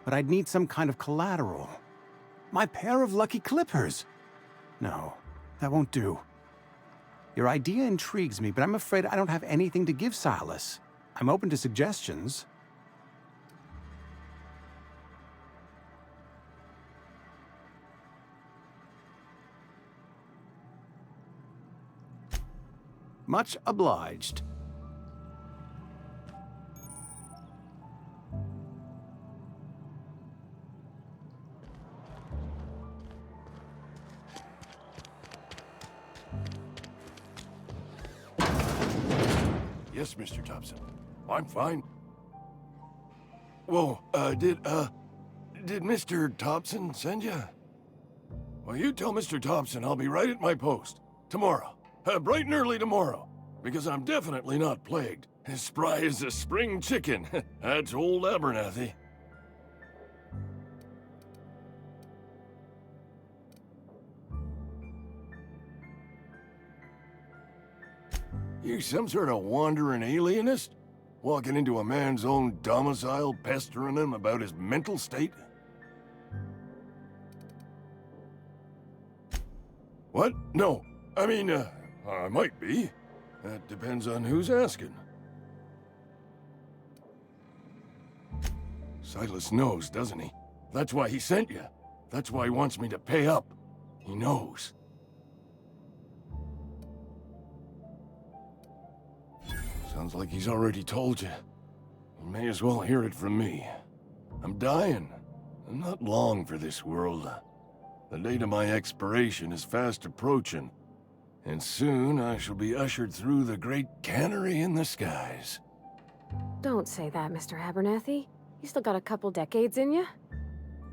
O: But I'd need some kind of collateral. My pair of lucky clippers! No, that won't do. Your idea intrigues me, but I'm afraid I don't have anything to give Silas. I'm open to suggestions. Much obliged.
P: Yes, Mr. Thompson. I'm fine. Whoa, did Mr. Thompson send you? Well, you tell Mr. Thompson I'll be right at my post. Tomorrow. Bright and early tomorrow. Because I'm definitely not plagued. As spry as a spring chicken. That's old Abernathy. You some sort of wandering alienist? Walking into a man's own domicile, pestering him about his mental state? What? No. I mean, I might be. That depends on who's asking. Silas knows, doesn't he? That's why he sent you. That's why he wants me to pay up. He knows. Sounds like he's already told you. You may as well hear it from me. I'm dying. I'm not long for this world. The date of my expiration is fast approaching, and soon I shall be ushered through the great cannery in the skies.
M: Don't say that, Mr. Abernathy. You still got a couple decades in you.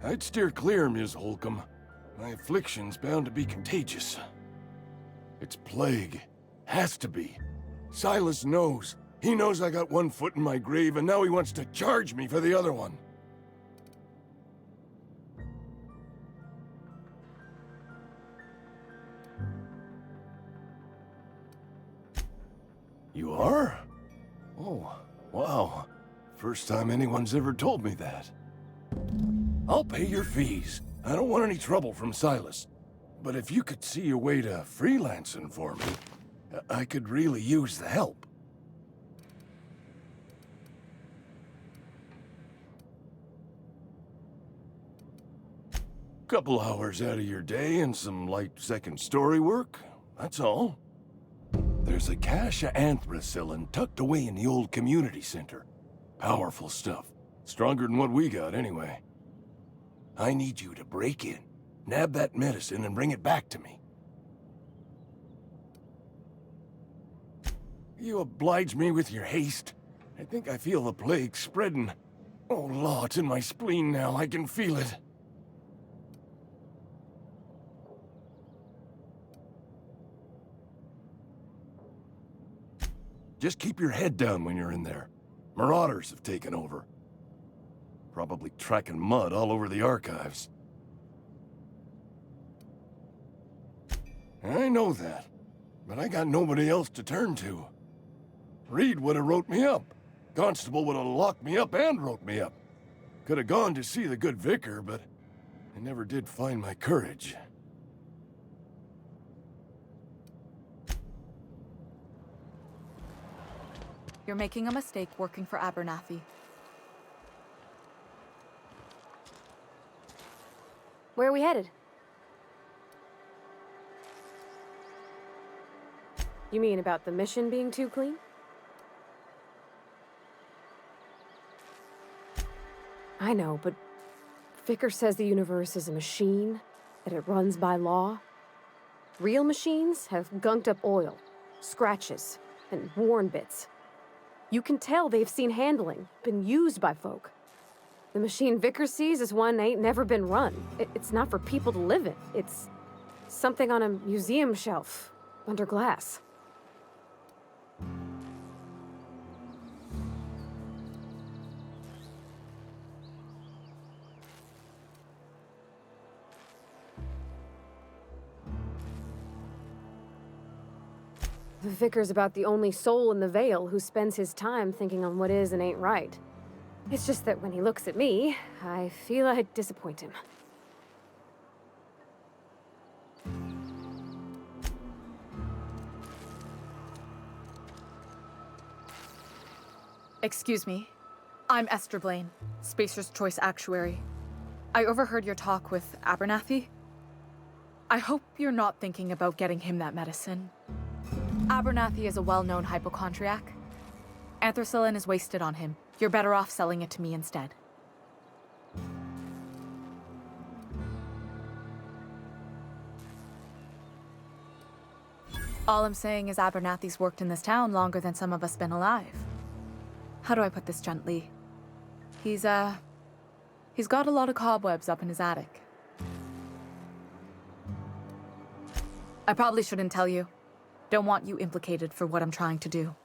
P: I'd steer clear, Ms. Holcomb. My affliction's bound to be contagious. It's plague. Has to be. Silas knows. He knows I got one foot in my grave, and now he wants to charge me for the other one. You are? Oh, wow. First time anyone's ever told me that. I'll pay your fees. I don't want any trouble from Silas. But if you could see a way to freelancing for me, I could really use the help. Couple hours out of your day and some light second story work, that's all. There's a cache of anthracillin tucked away in the old community center. Powerful stuff. Stronger than what we got, anyway. I need you to break in, nab that medicine, and bring it back to me. You oblige me with your haste. I think I feel the plague spreading. Oh, Law, it's in my spleen now. I can feel it. Just keep your head down when you're in there. Marauders have taken over. Probably tracking mud all over the archives. I know that, but I got nobody else to turn to. Reed would have wrote me up. Constable would have locked me up and wrote me up. Could have gone to see the good vicar, but I never did find my courage.
Q: You're making a mistake working for Abernathy.
M: Where are we headed? You mean about the mission being too clean? I know, but Vicker says the universe is a machine, that it runs by law. Real machines have gunked up oil, scratches, and worn bits. You can tell they've seen handling, been used by folk. The machine Vicker sees is one ain't never been run. It's not for people to live in. It's something on a museum shelf, under glass. The Vicar's about the only soul in the Vale who spends his time thinking on what is and ain't right. It's just that when he looks at me, I feel I'd disappoint him.
Q: Excuse me. I'm Esther Blaine, Spacer's Choice Actuary. I overheard your talk with Abernathy. I hope you're not thinking about getting him that medicine. Abernathy is a well-known hypochondriac. Anthracillin is wasted on him. You're better off selling it to me instead. All I'm saying is Abernathy's worked in this town longer than some of us been alive. How do I put this gently? He's got a lot of cobwebs up in his attic. I probably shouldn't tell you. Don't want you implicated for what I'm trying to do.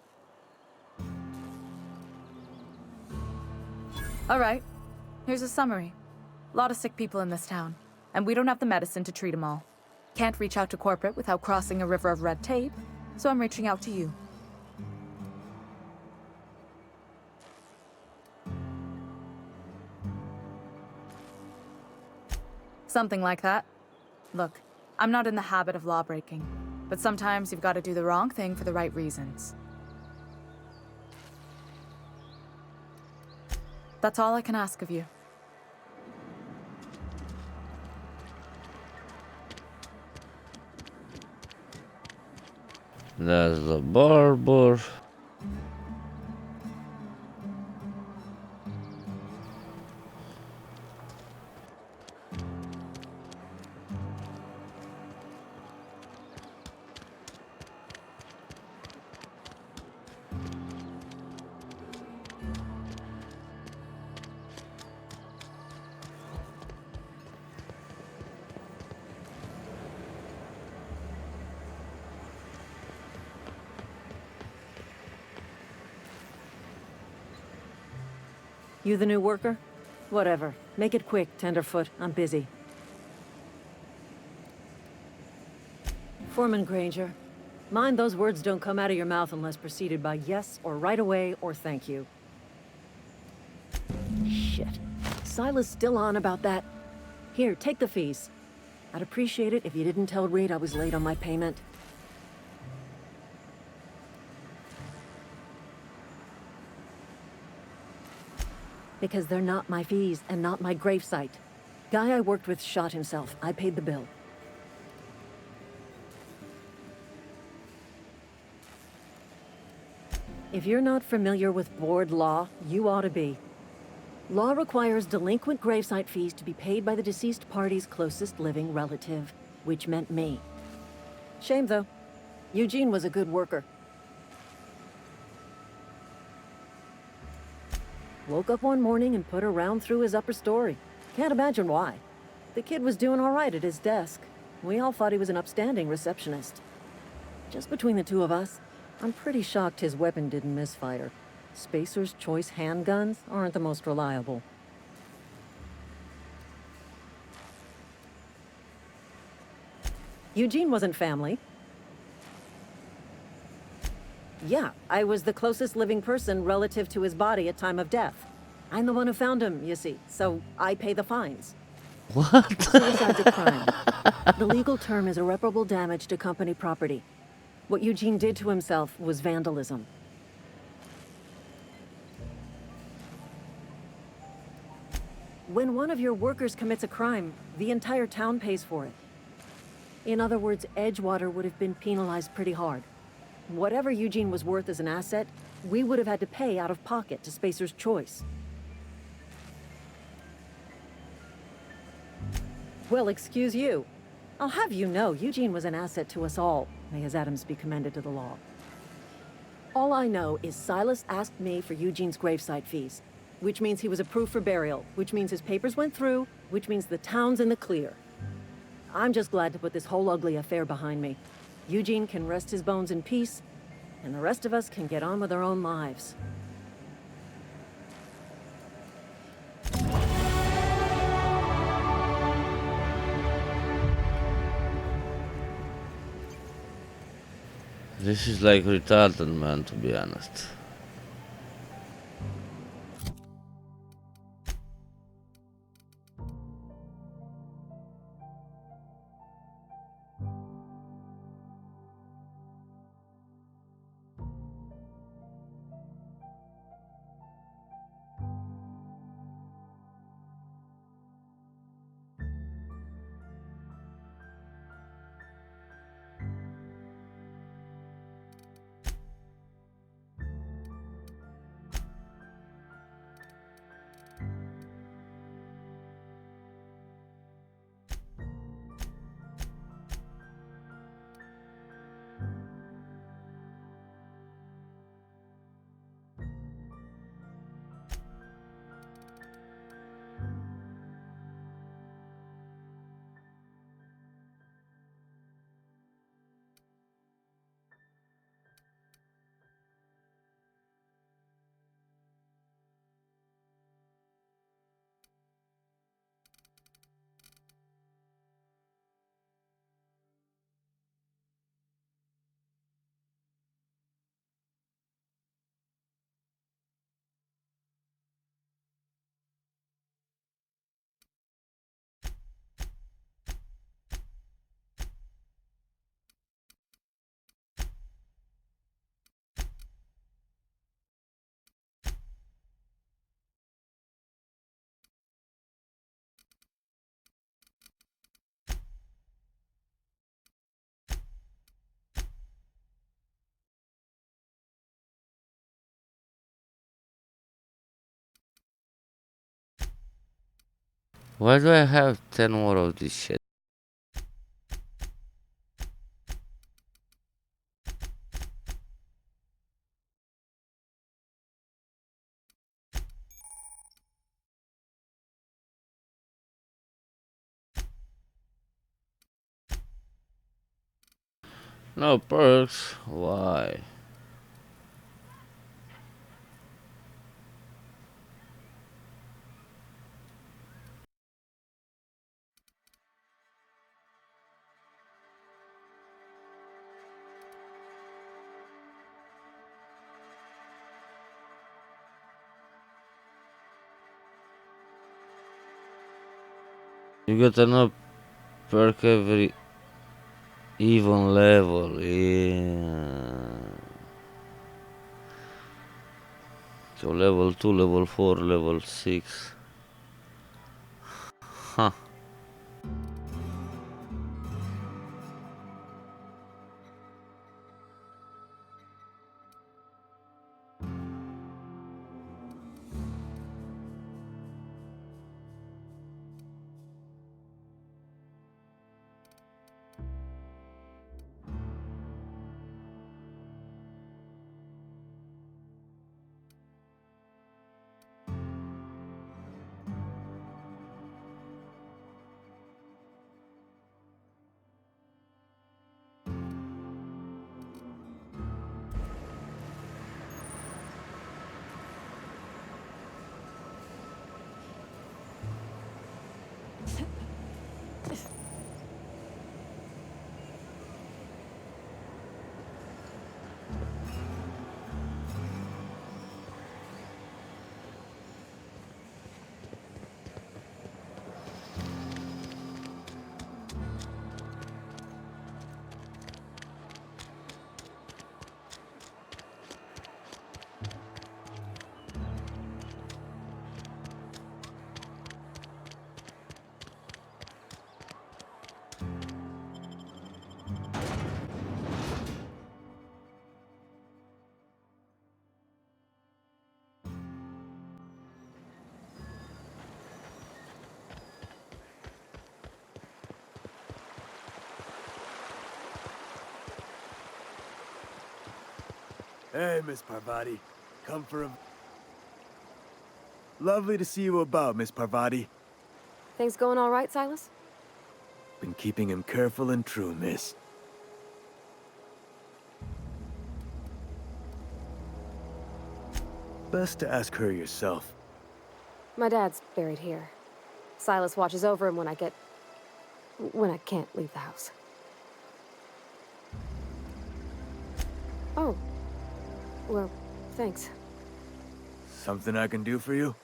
Q: All right, here's a summary. A lot of sick people in this town, and we don't have the medicine to treat them all. Can't reach out to corporate without crossing a river of red tape, so I'm reaching out to you. Something like that. Look, I'm not in the habit of law breaking, but sometimes you've got to do the wrong thing for the right reasons. That's all I can ask of you.
B: There's the barber.
H: You the new worker? Whatever. Make it quick, Tenderfoot. I'm busy. Foreman Granger. Mind those words don't come out of your mouth unless preceded by yes or right away or thank you. Shit. Silas still on about that. Here, take the fees. I'd appreciate it if you didn't tell Reed I was late on my payment. Because they're not my fees and not my gravesite. Guy I worked with shot himself. I paid the bill. If you're not familiar with board law, you ought to be. Law requires delinquent gravesite fees to be paid by the deceased party's closest living relative, which meant me. Shame, though. Eugene was a good worker. Woke up one morning and put a round through his upper story. Can't imagine why. The kid was doing all right at his desk. We all thought he was an upstanding receptionist. Just between the two of us, I'm pretty shocked his weapon didn't misfire. Spacer's Choice handguns aren't the most reliable. Eugene wasn't family. Yeah, I was the closest living person relative to his body at time of death. I'm the one who found him, you see, so I pay the fines.
B: What?
H: Suicide's a crime. The legal term is irreparable damage to company property. What Eugene did to himself was vandalism. When one of your workers commits a crime, the entire town pays for it. In other words, Edgewater would have been penalized pretty hard. Whatever Eugene was worth as an asset, we would have had to pay out of pocket to Spacer's Choice. Well, excuse you. I'll have you know, Eugene was an asset to us all. May his atoms be commended to the law. All I know is Silas asked me for Eugene's gravesite fees, which means he was approved for burial, which means his papers went through, which means the town's in the clear. I'm just glad to put this whole ugly affair behind me. Eugene can rest his bones in peace, and the rest of us can get on with our own lives.
B: This is like retarded, man, to be honest. Why do I have 10 more of this shit? No perks? Why? You get another perk every even level. Yeah. So level 2, level 4, level 6. Huh.
I: Hey, Miss Parvati. Come for a... Lovely to see you about, Miss Parvati.
M: Things going all right, Silas?
I: Been keeping him careful and true, miss. Best to ask her yourself.
M: My dad's buried here. Silas watches over him when I can't leave the house. Oh. Well, thanks.
I: Something I can do for you?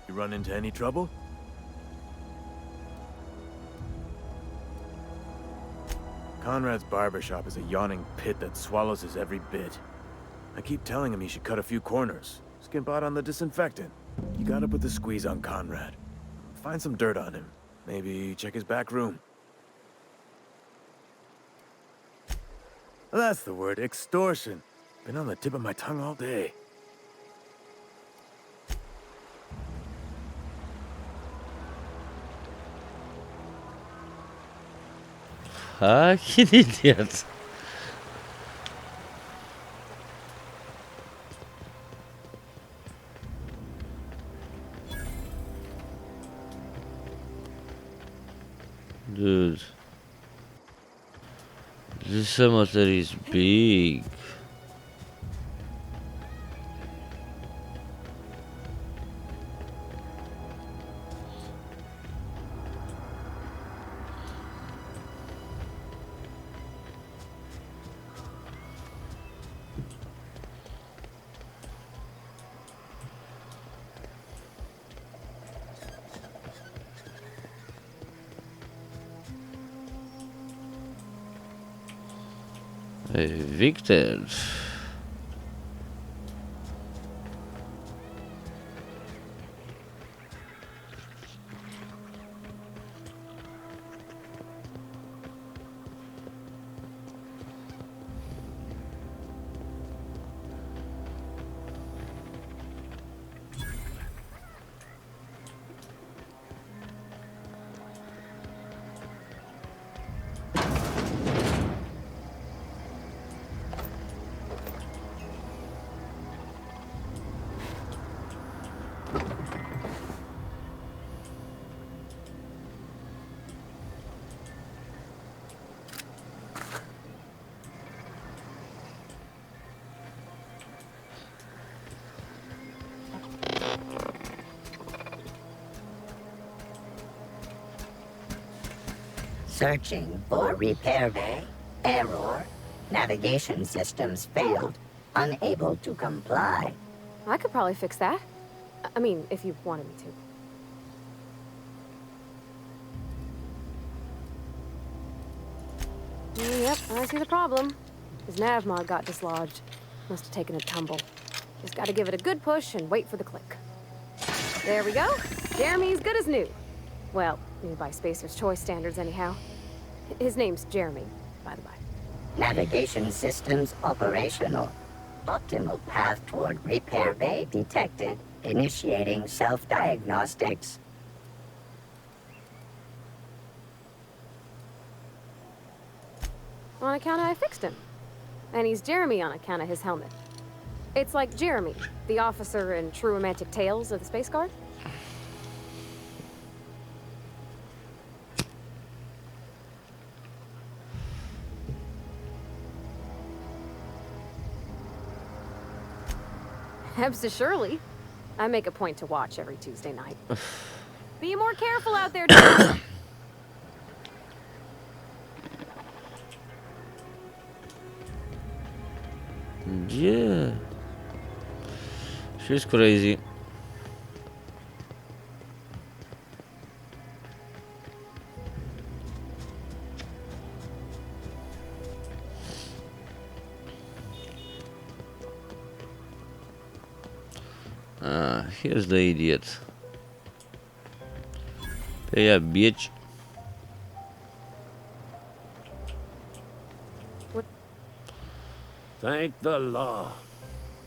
I: You run into any trouble? Conrad's barbershop is a yawning pit that swallows his every bit. I keep telling him he should cut a few corners. Skimp out on the disinfectant. You gotta put the squeeze on Conrad. Find some dirt on him. Maybe check his back room. That's the word, extortion. Been on the tip of my tongue all day.
B: Fucking idiot. Dude. This cemetery is big. Victor.
R: Searching for repair bay. Error. Navigation systems failed. Unable to comply.
M: I could probably fix that. I mean, if you wanted me to. Yep, I see the problem. His nav mod got dislodged. Must have taken a tumble. Just gotta give it a good push and wait for the click. There we go. Jeremy's good as new. Well, new by Spacer's Choice standards anyhow. His name's Jeremy, by the by.
R: Navigation systems operational. Optimal path toward repair bay detected. Initiating self-diagnostics.
M: On account of I fixed him. And he's Jeremy on account of his helmet. It's like Jeremy, the officer in True Romantic Tales of the Space Guard. Hebs to Shirley. I make a point to watch every Tuesday night. Be more careful out there, Jeremy.
B: Yeah. She's crazy. Here's the idiot. Yeah, bitch.
S: Thank the law.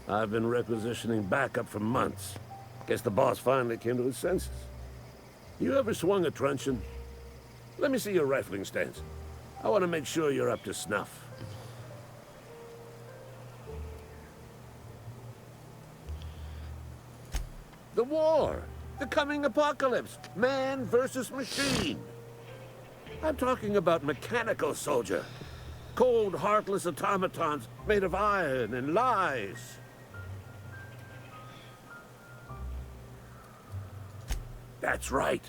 S: I've been requisitioning backup for months. Guess the boss finally came to his senses. You ever swung a truncheon? Let me see your rifling stance. I want to make sure you're up to snuff. The war! The coming apocalypse! Man versus machine! I'm talking about mechanical soldier. Cold, heartless automatons made of iron and lies. That's right.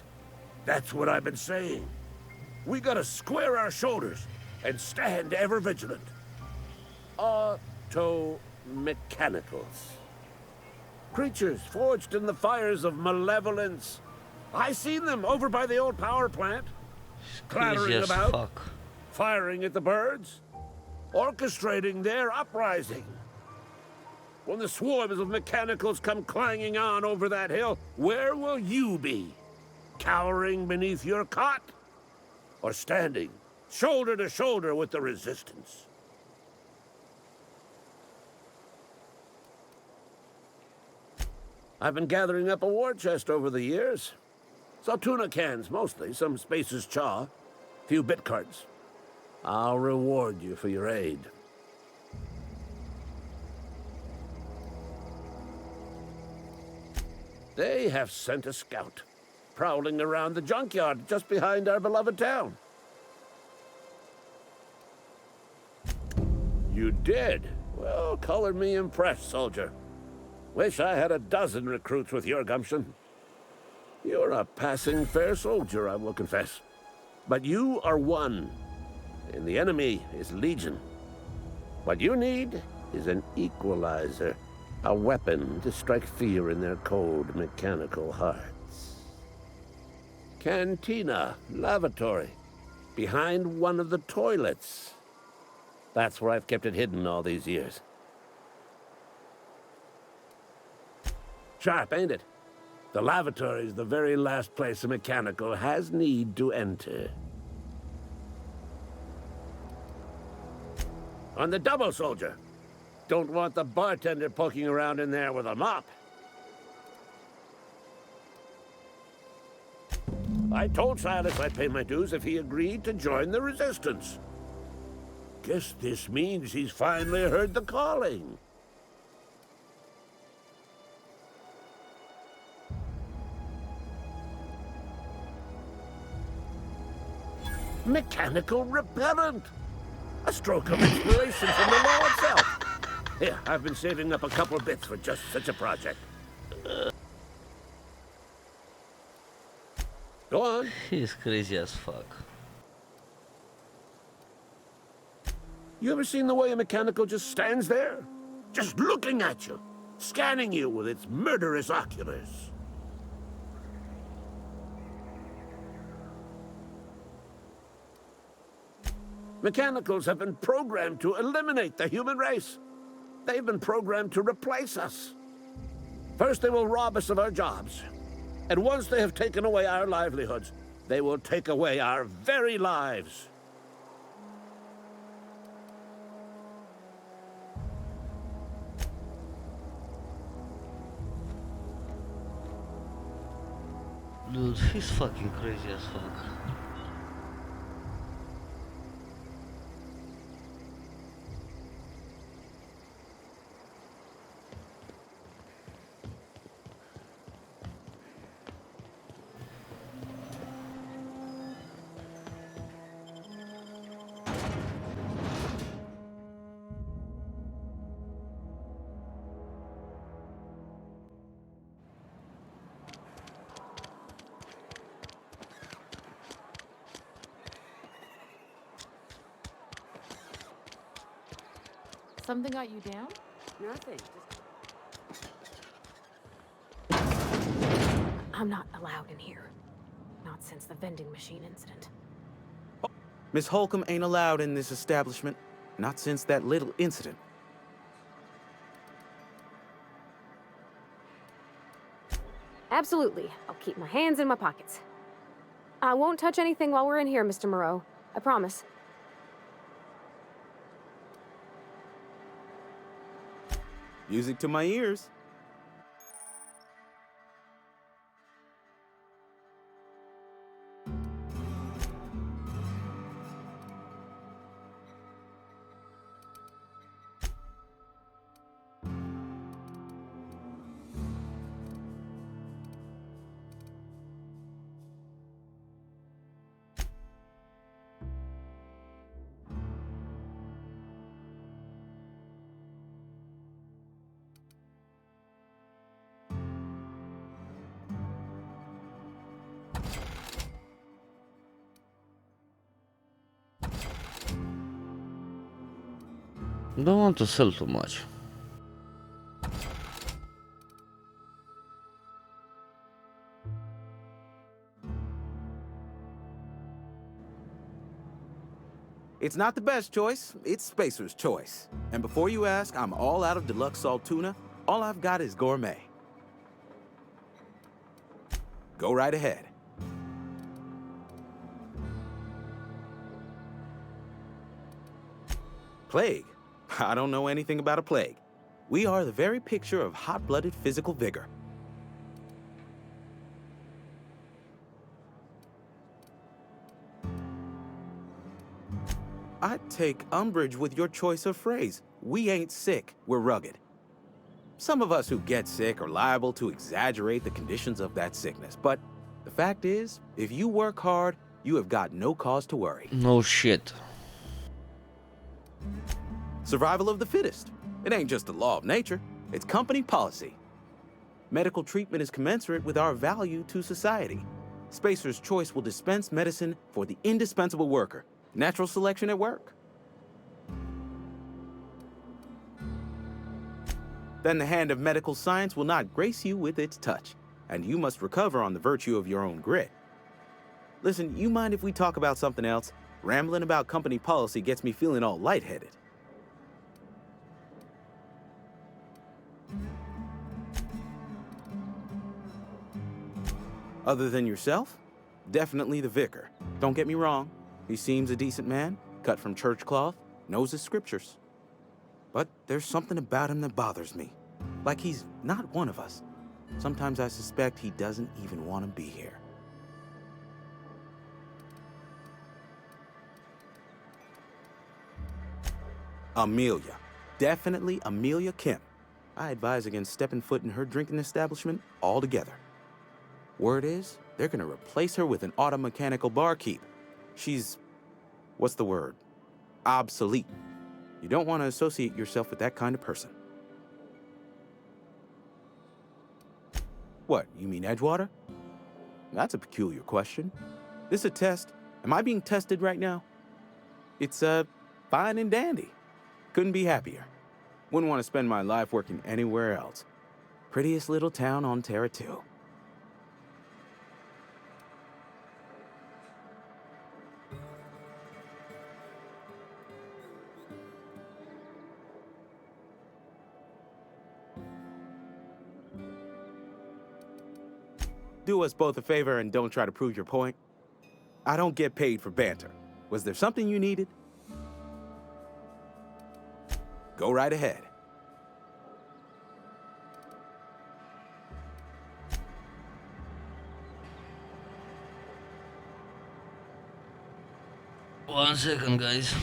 S: That's what I've been saying. We gotta square our shoulders and stand ever vigilant. Auto-mechanicals. Creatures forged in the fires of malevolence. I seen them over by the old power plant. Clattering about, firing at the birds, orchestrating their uprising. When the swarms of mechanicals come clanging on over that hill, where will you be? Cowering beneath your cot? Or standing shoulder to shoulder with the resistance? I've been gathering up a war chest over the years. Saw tuna cans mostly, some Spacer's Chaw, few bit cards. I'll reward you for your aid. They have sent a scout, prowling around the junkyard just behind our beloved town. You did? Well, color me impressed, soldier. Wish I had a dozen recruits with your gumption. You're a passing fair soldier, I will confess. But you are one, and the enemy is legion. What you need is an equalizer, a weapon to strike fear in their cold, mechanical hearts. Cantina, lavatory, behind one of the toilets. That's where I've kept it hidden all these years. Sharp, ain't it? The lavatory is the very last place a mechanical has need to enter. On the double, soldier. Don't want the bartender poking around in there with a mop. I told Silas I'd pay my dues if he agreed to join the resistance. Guess this means he's finally heard the calling. Mechanical repellent! A stroke of inspiration from the law itself. Here, I've been saving up a couple bits for just such a project. Go on.
B: He's crazy as fuck.
S: You ever seen the way a mechanical just stands there? Just looking at you, scanning you with its murderous oculars. Mechanicals have been programmed to eliminate the human race. They've been programmed to replace us. First, they will rob us of our jobs. And once they have taken away our livelihoods, they will take away our very lives.
B: Dude, he's fucking crazy as fuck.
T: Something got you down?
M: Nothing. I'm not allowed in here. Not since the vending machine incident.
U: Miss Holcomb ain't allowed in this establishment. Not since that little incident.
M: Absolutely. I'll keep my hands in my pockets. I won't touch anything while we're in here, Mr. Moreau. I promise.
U: Music to my ears.
B: Don't want to sell too much.
U: It's not the best choice, it's Spacer's choice. And before you ask, I'm all out of deluxe salt tuna. All I've got is gourmet. Go right ahead. Plague? I don't know anything about a plague. We are the very picture of hot-blooded physical vigor. I take umbrage with your choice of phrase. We ain't sick, we're rugged. Some of us who get sick are liable to exaggerate the conditions of that sickness, but the fact is, if you work hard, you have got no cause to worry.
B: No shit.
U: Survival of the fittest. It ain't just a law of nature, it's company policy. Medical treatment is commensurate with our value to society. Spacer's Choice will dispense medicine for the indispensable worker. Natural selection at work. Then the hand of medical science will not grace you with its touch, and you must recover on the virtue of your own grit. Listen, you mind if we talk about something else? Rambling about company policy gets me feeling all lightheaded. Other than yourself? Definitely the vicar. Don't get me wrong. He seems a decent man, cut from church cloth, knows his scriptures. But there's something about him that bothers me. Like he's not one of us. Sometimes I suspect he doesn't even want to be here. Amelia. Definitely Amelia Kim. I advise against stepping foot in her drinking establishment altogether. Word is, they're gonna replace her with an auto-mechanical barkeep. She's, what's the word? Obsolete. You don't want to associate yourself with that kind of person. What, you mean Edgewater? That's a peculiar question. This a test. Am I being tested right now? It's, fine and dandy. Couldn't be happier. Wouldn't want to spend my life working anywhere else. Prettiest little town on Terra 2. Do us both a favor and don't try to prove your point. I don't get paid for banter. Was there something you needed? Go right ahead.
B: One second, guys.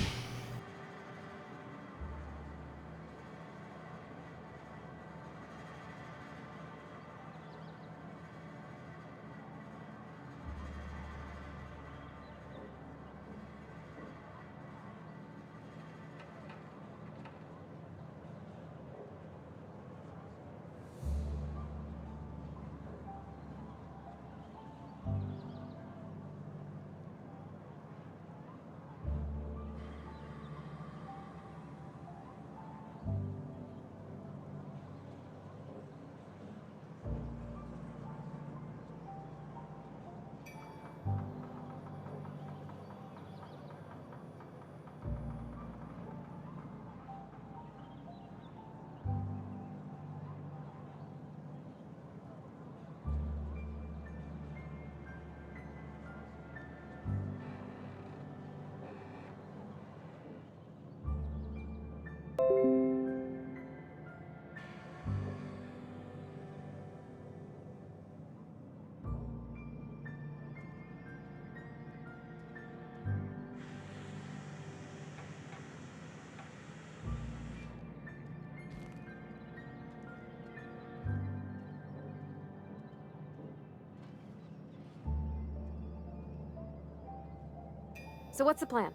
M: So what's the plan?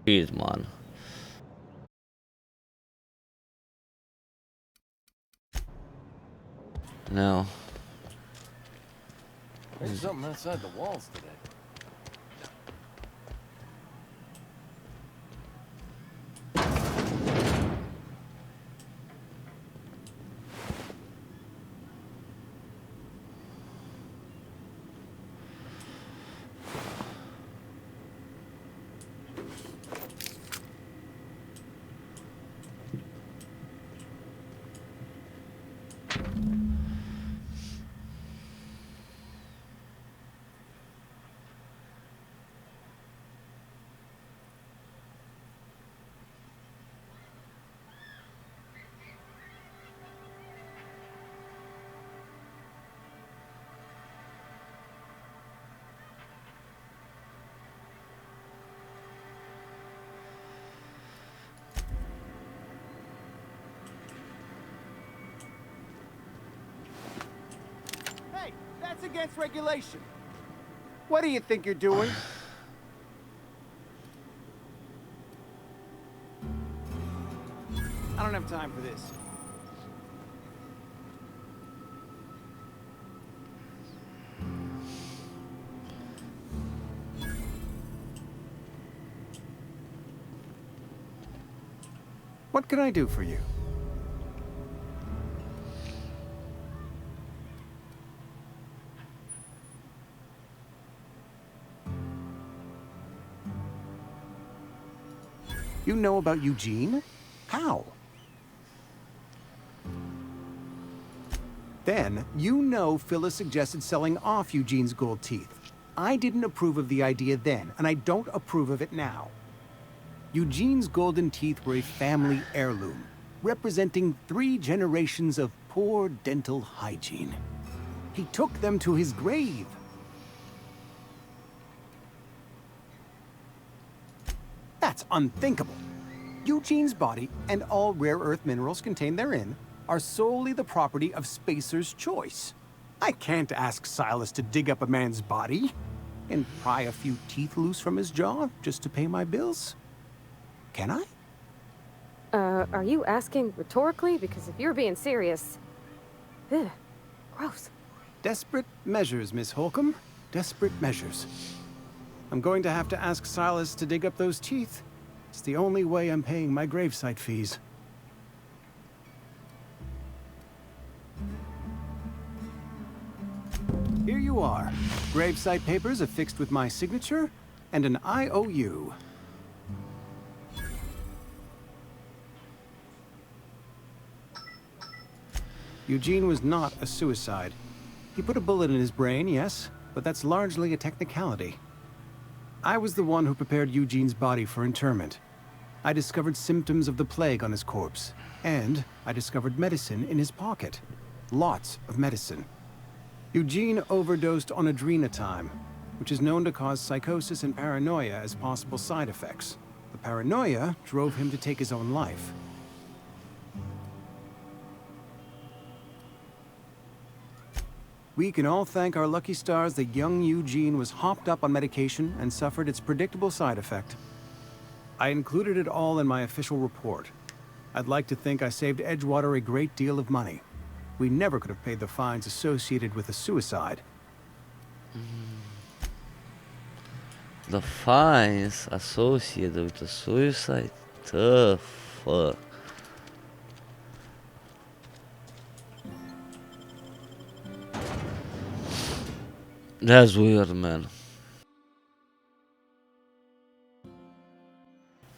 B: Jeez, man. Now.
J: There's something outside the walls today.
O: against regulation. What do you think you're doing? I don't have time for this. What can I do for you? You know about Eugene? How? Then, you know Phyllis suggested selling off Eugene's gold teeth. I didn't approve of the idea then, and I don't approve of it now. Eugene's golden teeth were a family heirloom, representing 3 generations of poor dental hygiene. He took them to his grave. That's unthinkable. Eugene's body and all rare earth minerals contained therein are solely the property of Spacer's Choice. I can't ask Silas to dig up a man's body and pry a few teeth loose from his jaw just to pay my bills. Can I?
M: Are you asking rhetorically? Because if you're being serious... Ugh, gross.
O: Desperate measures, Miss Holcomb. Desperate measures. I'm going to have to ask Silas to dig up those teeth. It's the only way I'm paying my gravesite fees. Here you are. Gravesite papers affixed with my signature and an IOU. Eugene was not a suicide. He put a bullet in his brain, yes, but that's largely a technicality. I was the one who prepared Eugene's body for interment. I discovered symptoms of the plague on his corpse, and I discovered medicine in his pocket. Lots of medicine. Eugene overdosed on adrenatime, which is known to cause psychosis and paranoia as possible side effects. The paranoia drove him to take his own life. We can all thank our lucky stars that young Eugene was hopped up on medication and suffered its predictable side effect. I included it all in my official report. I'd like to think I saved Edgewater a great deal of money. We never could have paid the fines associated with a suicide.
B: The fines associated with the suicide? The fuck? That's weird, man.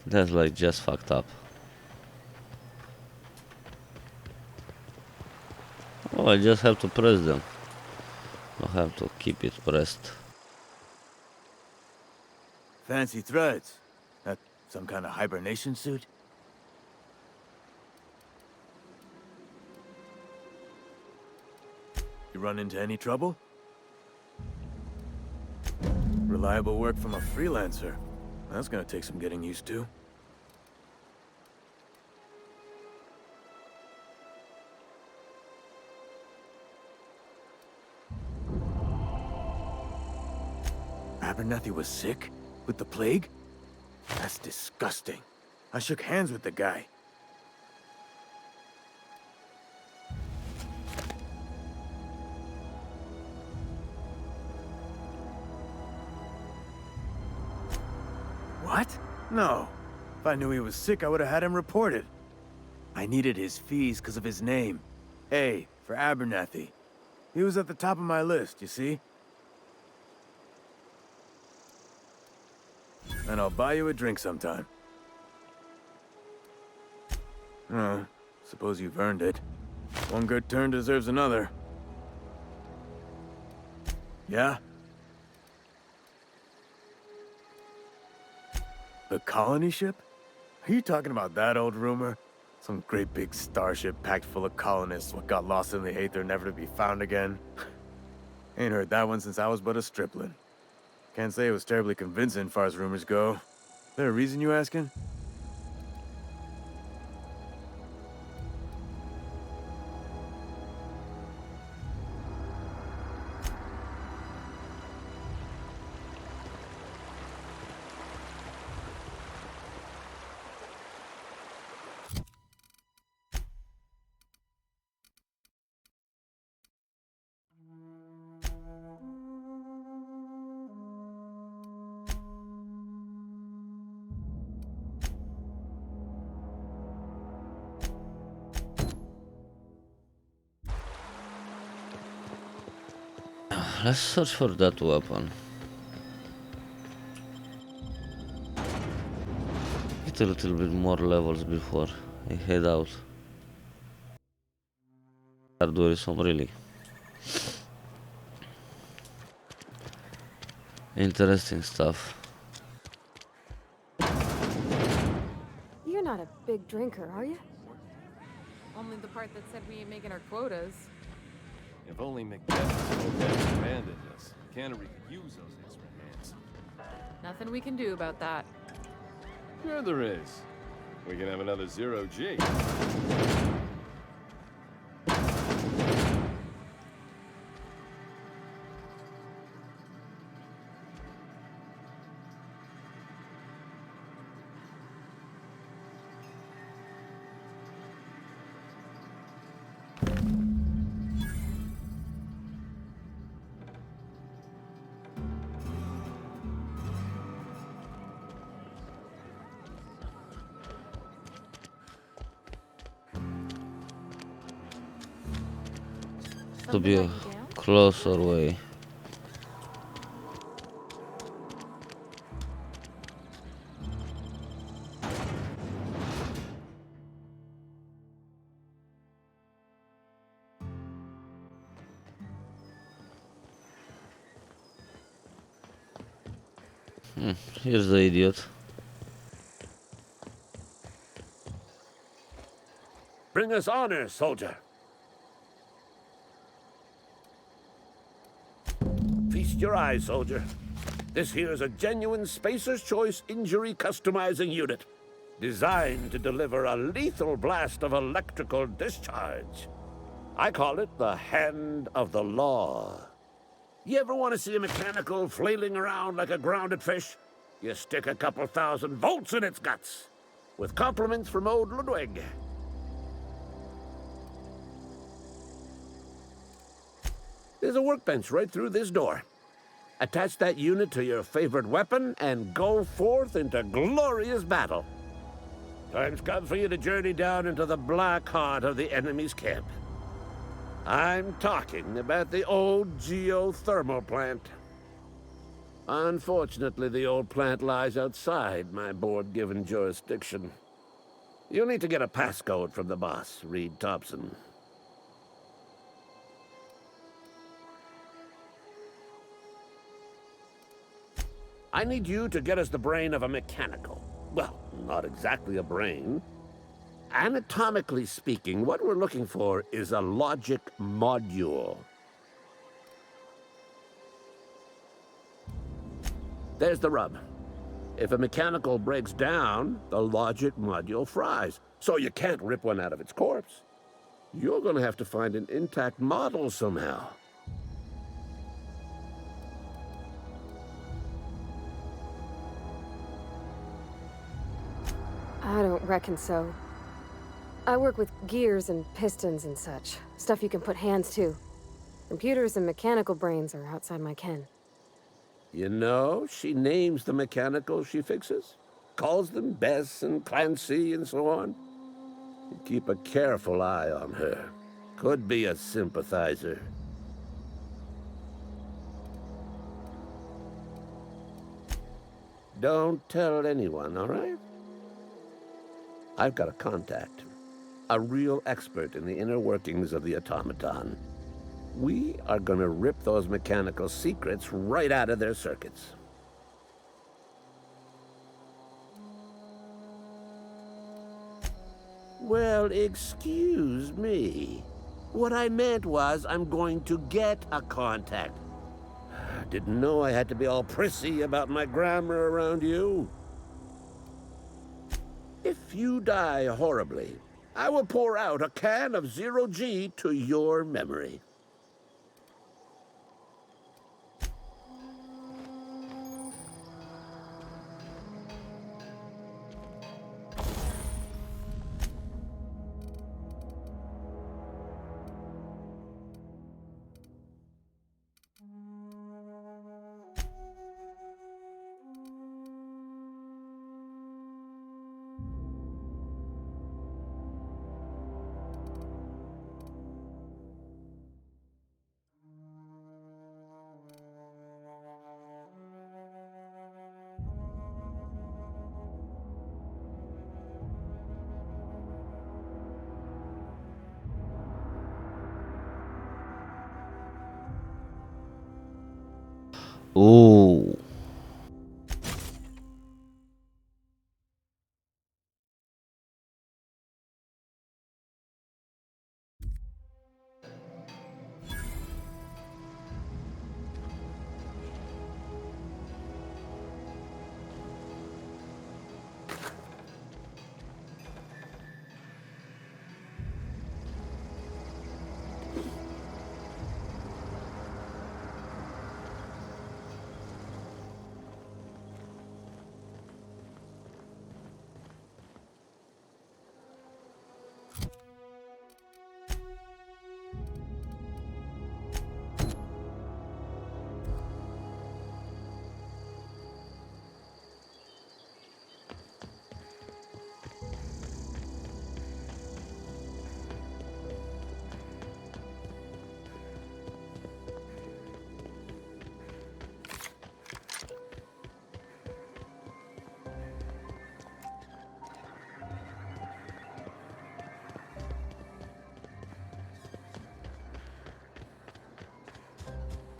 B: That's like just fucked up. Oh, I just have to press them. I have to keep it pressed.
I: Fancy threads. That some kind of hibernation suit? You run into any trouble? Reliable work from a freelancer. That's gonna take some getting used to. Abernathy was sick? With the plague? That's disgusting. I shook hands with the guy. What? No. If I knew he was sick, I would have had him reported. I needed his fees because of his name. A for Abernathy. He was at the top of my list, you see? And I'll buy you a drink sometime. Oh, suppose you've earned it. One good turn deserves another. Yeah? The colony ship? Are you talking about that old rumor? Some great big starship packed full of colonists what got lost in the aether never to be found again? Ain't heard that one since I was but a stripling. Can't say it was terribly convincing, far as rumors go. Is there a reason you asking?
B: let's search for that weapon. Get a little bit more levels before I head out. Start doing some really interesting stuff.
M: You're not a big drinker, are you?
T: Only the part that said we ain't making our quotas.
J: If only Macbeth had abandoned us, Cannery could use those extra hands.
T: Nothing we can do about that.
J: Sure there is. We can have another zero-G.
B: To be a closer way. Here's the idiot.
S: Bring us honor, soldier. Feast your eyes, soldier. This here is a genuine Spacer's Choice injury customizing unit, designed to deliver a lethal blast of electrical discharge. I call it the Hand of the Law. You ever want to see a mechanical flailing around like a grounded fish? You stick a couple thousand volts in its guts. With compliments from old Ludwig. There's a workbench right through this door. Attach that unit to your favorite weapon and go forth into glorious battle. Time's come for you to journey down into the black heart of the enemy's camp. I'm talking about the old geothermal plant. Unfortunately, the old plant lies outside my board-given jurisdiction. You'll need to get a passcode from the boss, Reed Thompson. I need you to get us the brain of a mechanical. Well, not exactly a brain. Anatomically speaking, what we're looking for is a logic module. There's the rub. If a mechanical breaks down, the logic module fries. So you can't rip one out of its corpse. You're gonna have to find an intact model somehow.
M: I don't reckon so. I work with gears and pistons and such. Stuff you can put hands to. Computers and mechanical brains are outside my ken.
S: You know, she names the mechanicals she fixes. Calls them Bess and Clancy and so on. You keep a careful eye on her. Could be a sympathizer. Don't tell anyone, all right? I've got a contact. A real expert in the inner workings of the automaton. We are gonna rip those mechanical secrets right out of their circuits. Well, excuse me. What I meant was I'm going to get a contact. Didn't know I had to be all prissy about my grammar around you. If you die horribly, I will pour out a can of zero-G to your memory.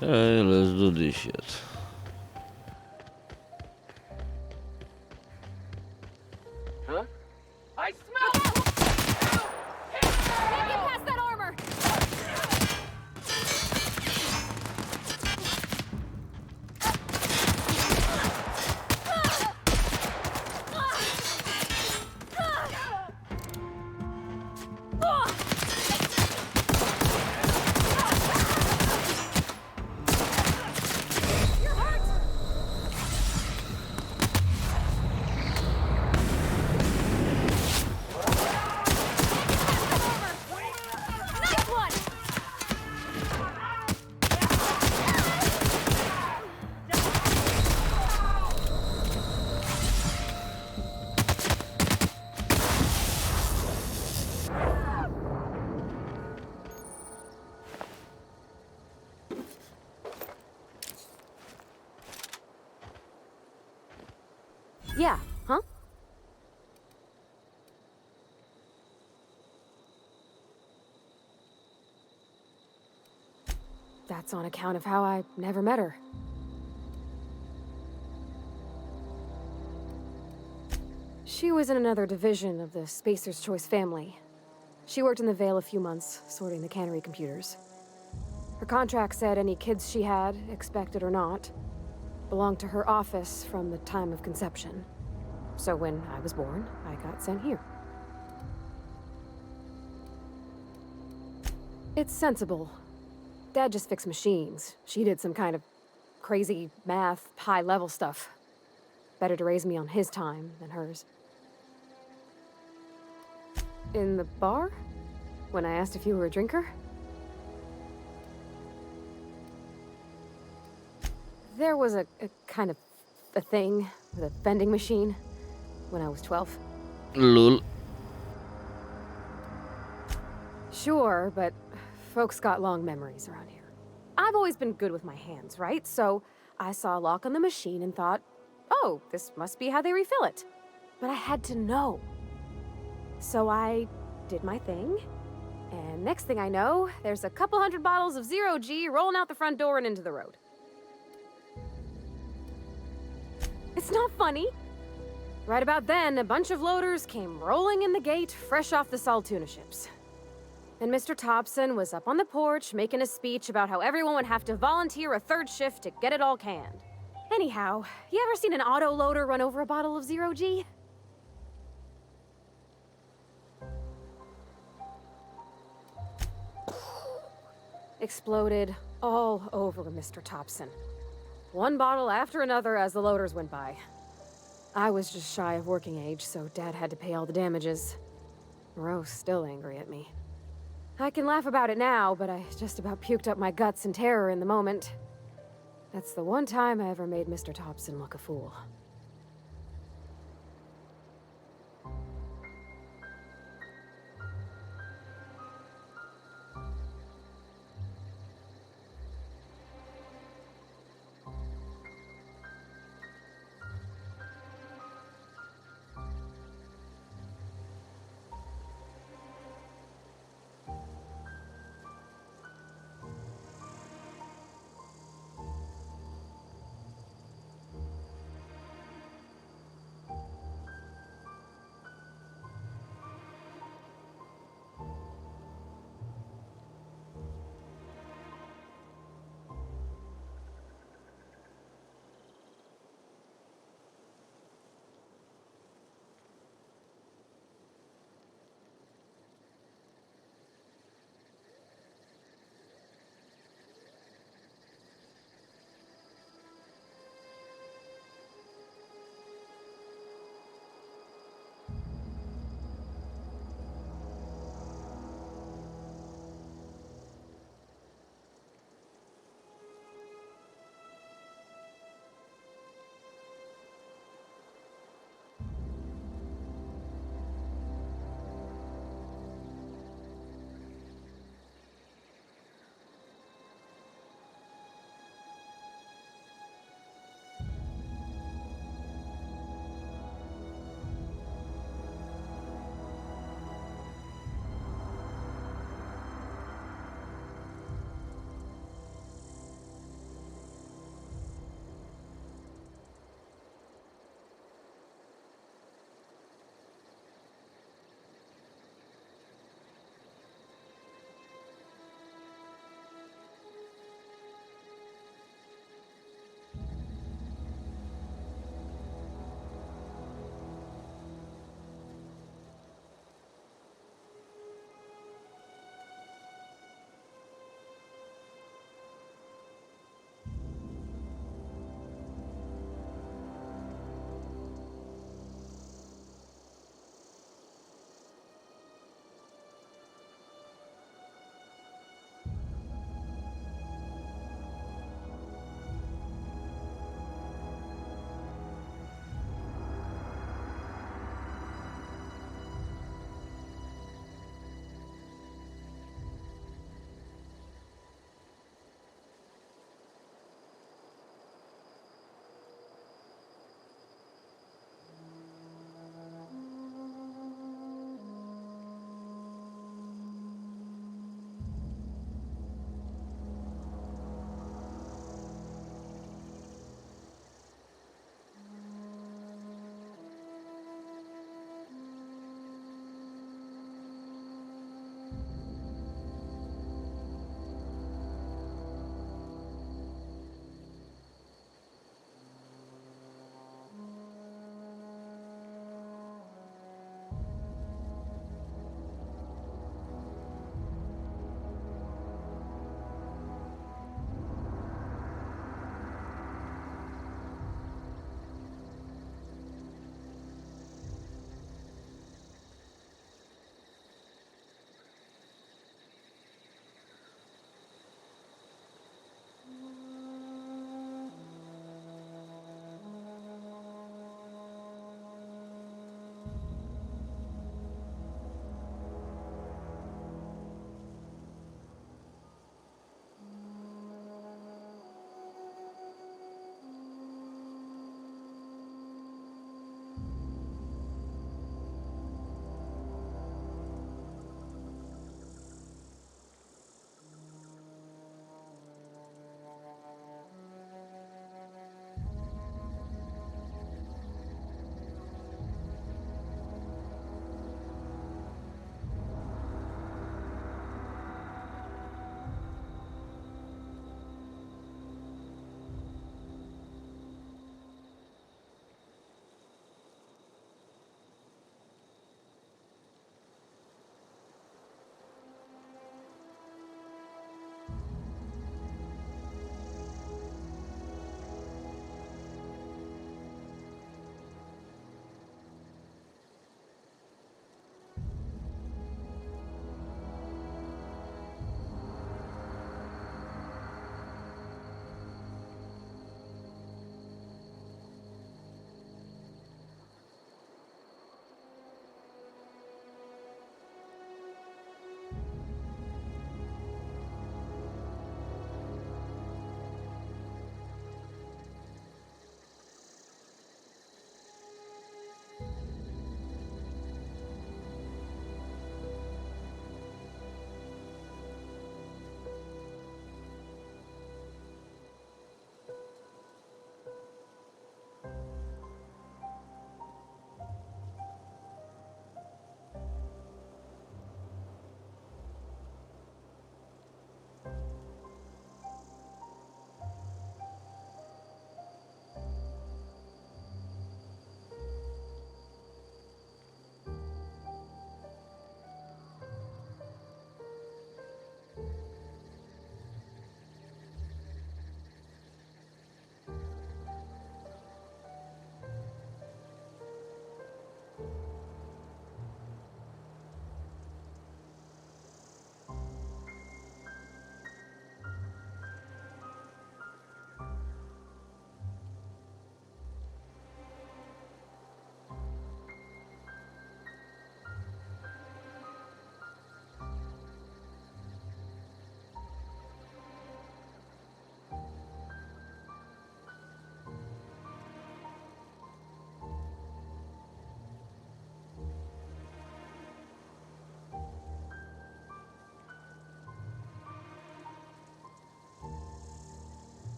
B: Okay, let's do this shit.
T: Huh? I smell.
M: Can't get past that armor. Nice one. Yeah, huh? That's on account of how I never met her. She was in another division of the Spacer's Choice family. She worked in the Vale a few months, sorting the cannery computers. Her contract said any kids she had, expected or not, belonged to her office from the time of conception. So when I was born, I got sent here. It's sensible. Dad just fixed machines. She did some kind of crazy math, high-level stuff. Better to raise me on his time than hers. In the bar? When I asked if you were a drinker? There was a kind of a thing with a vending machine when I was 12.
B: Lol.
M: Sure, but folks got long memories around here. I've always been good with my hands, right? So I saw a lock on the machine and thought, oh, this must be how they refill it. But I had to know. So I did my thing, and next thing I know, there's a couple hundred bottles of Zero G rolling out the front door and into the road. It's not funny. Right about then, a bunch of loaders came rolling in the gate, fresh off the Saltuna ships. And Mr. Thompson was up on the porch making a speech about how everyone would have to volunteer a third shift to get it all canned. Anyhow, you ever seen an auto loader run over a bottle of Zero G? Exploded all over Mr. Thompson. One bottle after another as the loaders went by. I was just shy of working age, so Dad had to pay all the damages. Moreau's still angry at me. I can laugh about it now, but I just about puked up my guts in terror in the moment. That's the one time I ever made Mr. Thompson look a fool.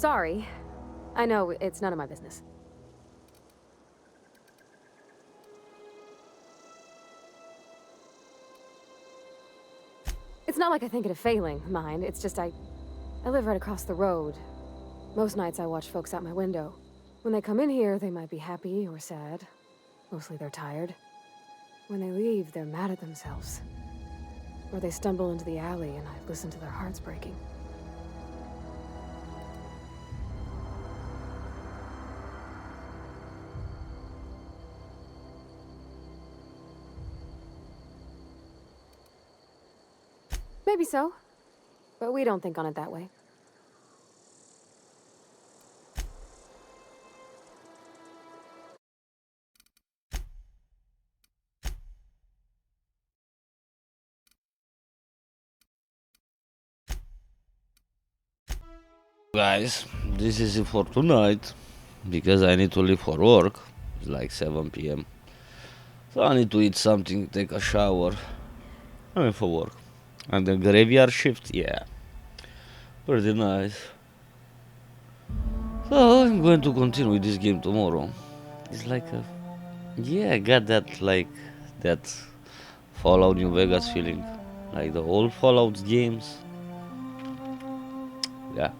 M: Sorry. I know it's none of my business. It's not like I think it a failing, mind. It's just I live right across the road. Most nights I watch folks out my window. When they come in here, they might be happy or sad. Mostly they're tired. When they leave, they're mad at themselves. Or they stumble into the alley and I listen to their hearts breaking. Maybe so, but we don't think on it that way.
B: Guys, this is it for tonight, because I need to leave for work. It's like 7 p.m. So I need to eat something, take a shower. I mean, for work. And the graveyard shift, yeah, pretty nice. So I'm going to continue with this game tomorrow. It's like a, yeah, I got that, like, that Fallout New Vegas feeling, like the old Fallout games. Yeah,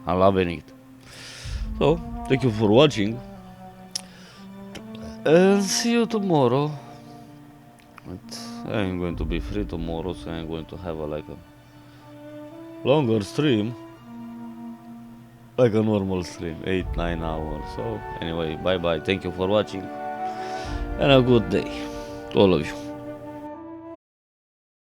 B: I'm loving it. So thank you for watching, and see you tomorrow. I'm going to be free tomorrow, so I'm going to have like a longer stream, like a normal stream, 8-9 hours. So anyway, bye bye, thank you for watching, and a good day to all of you.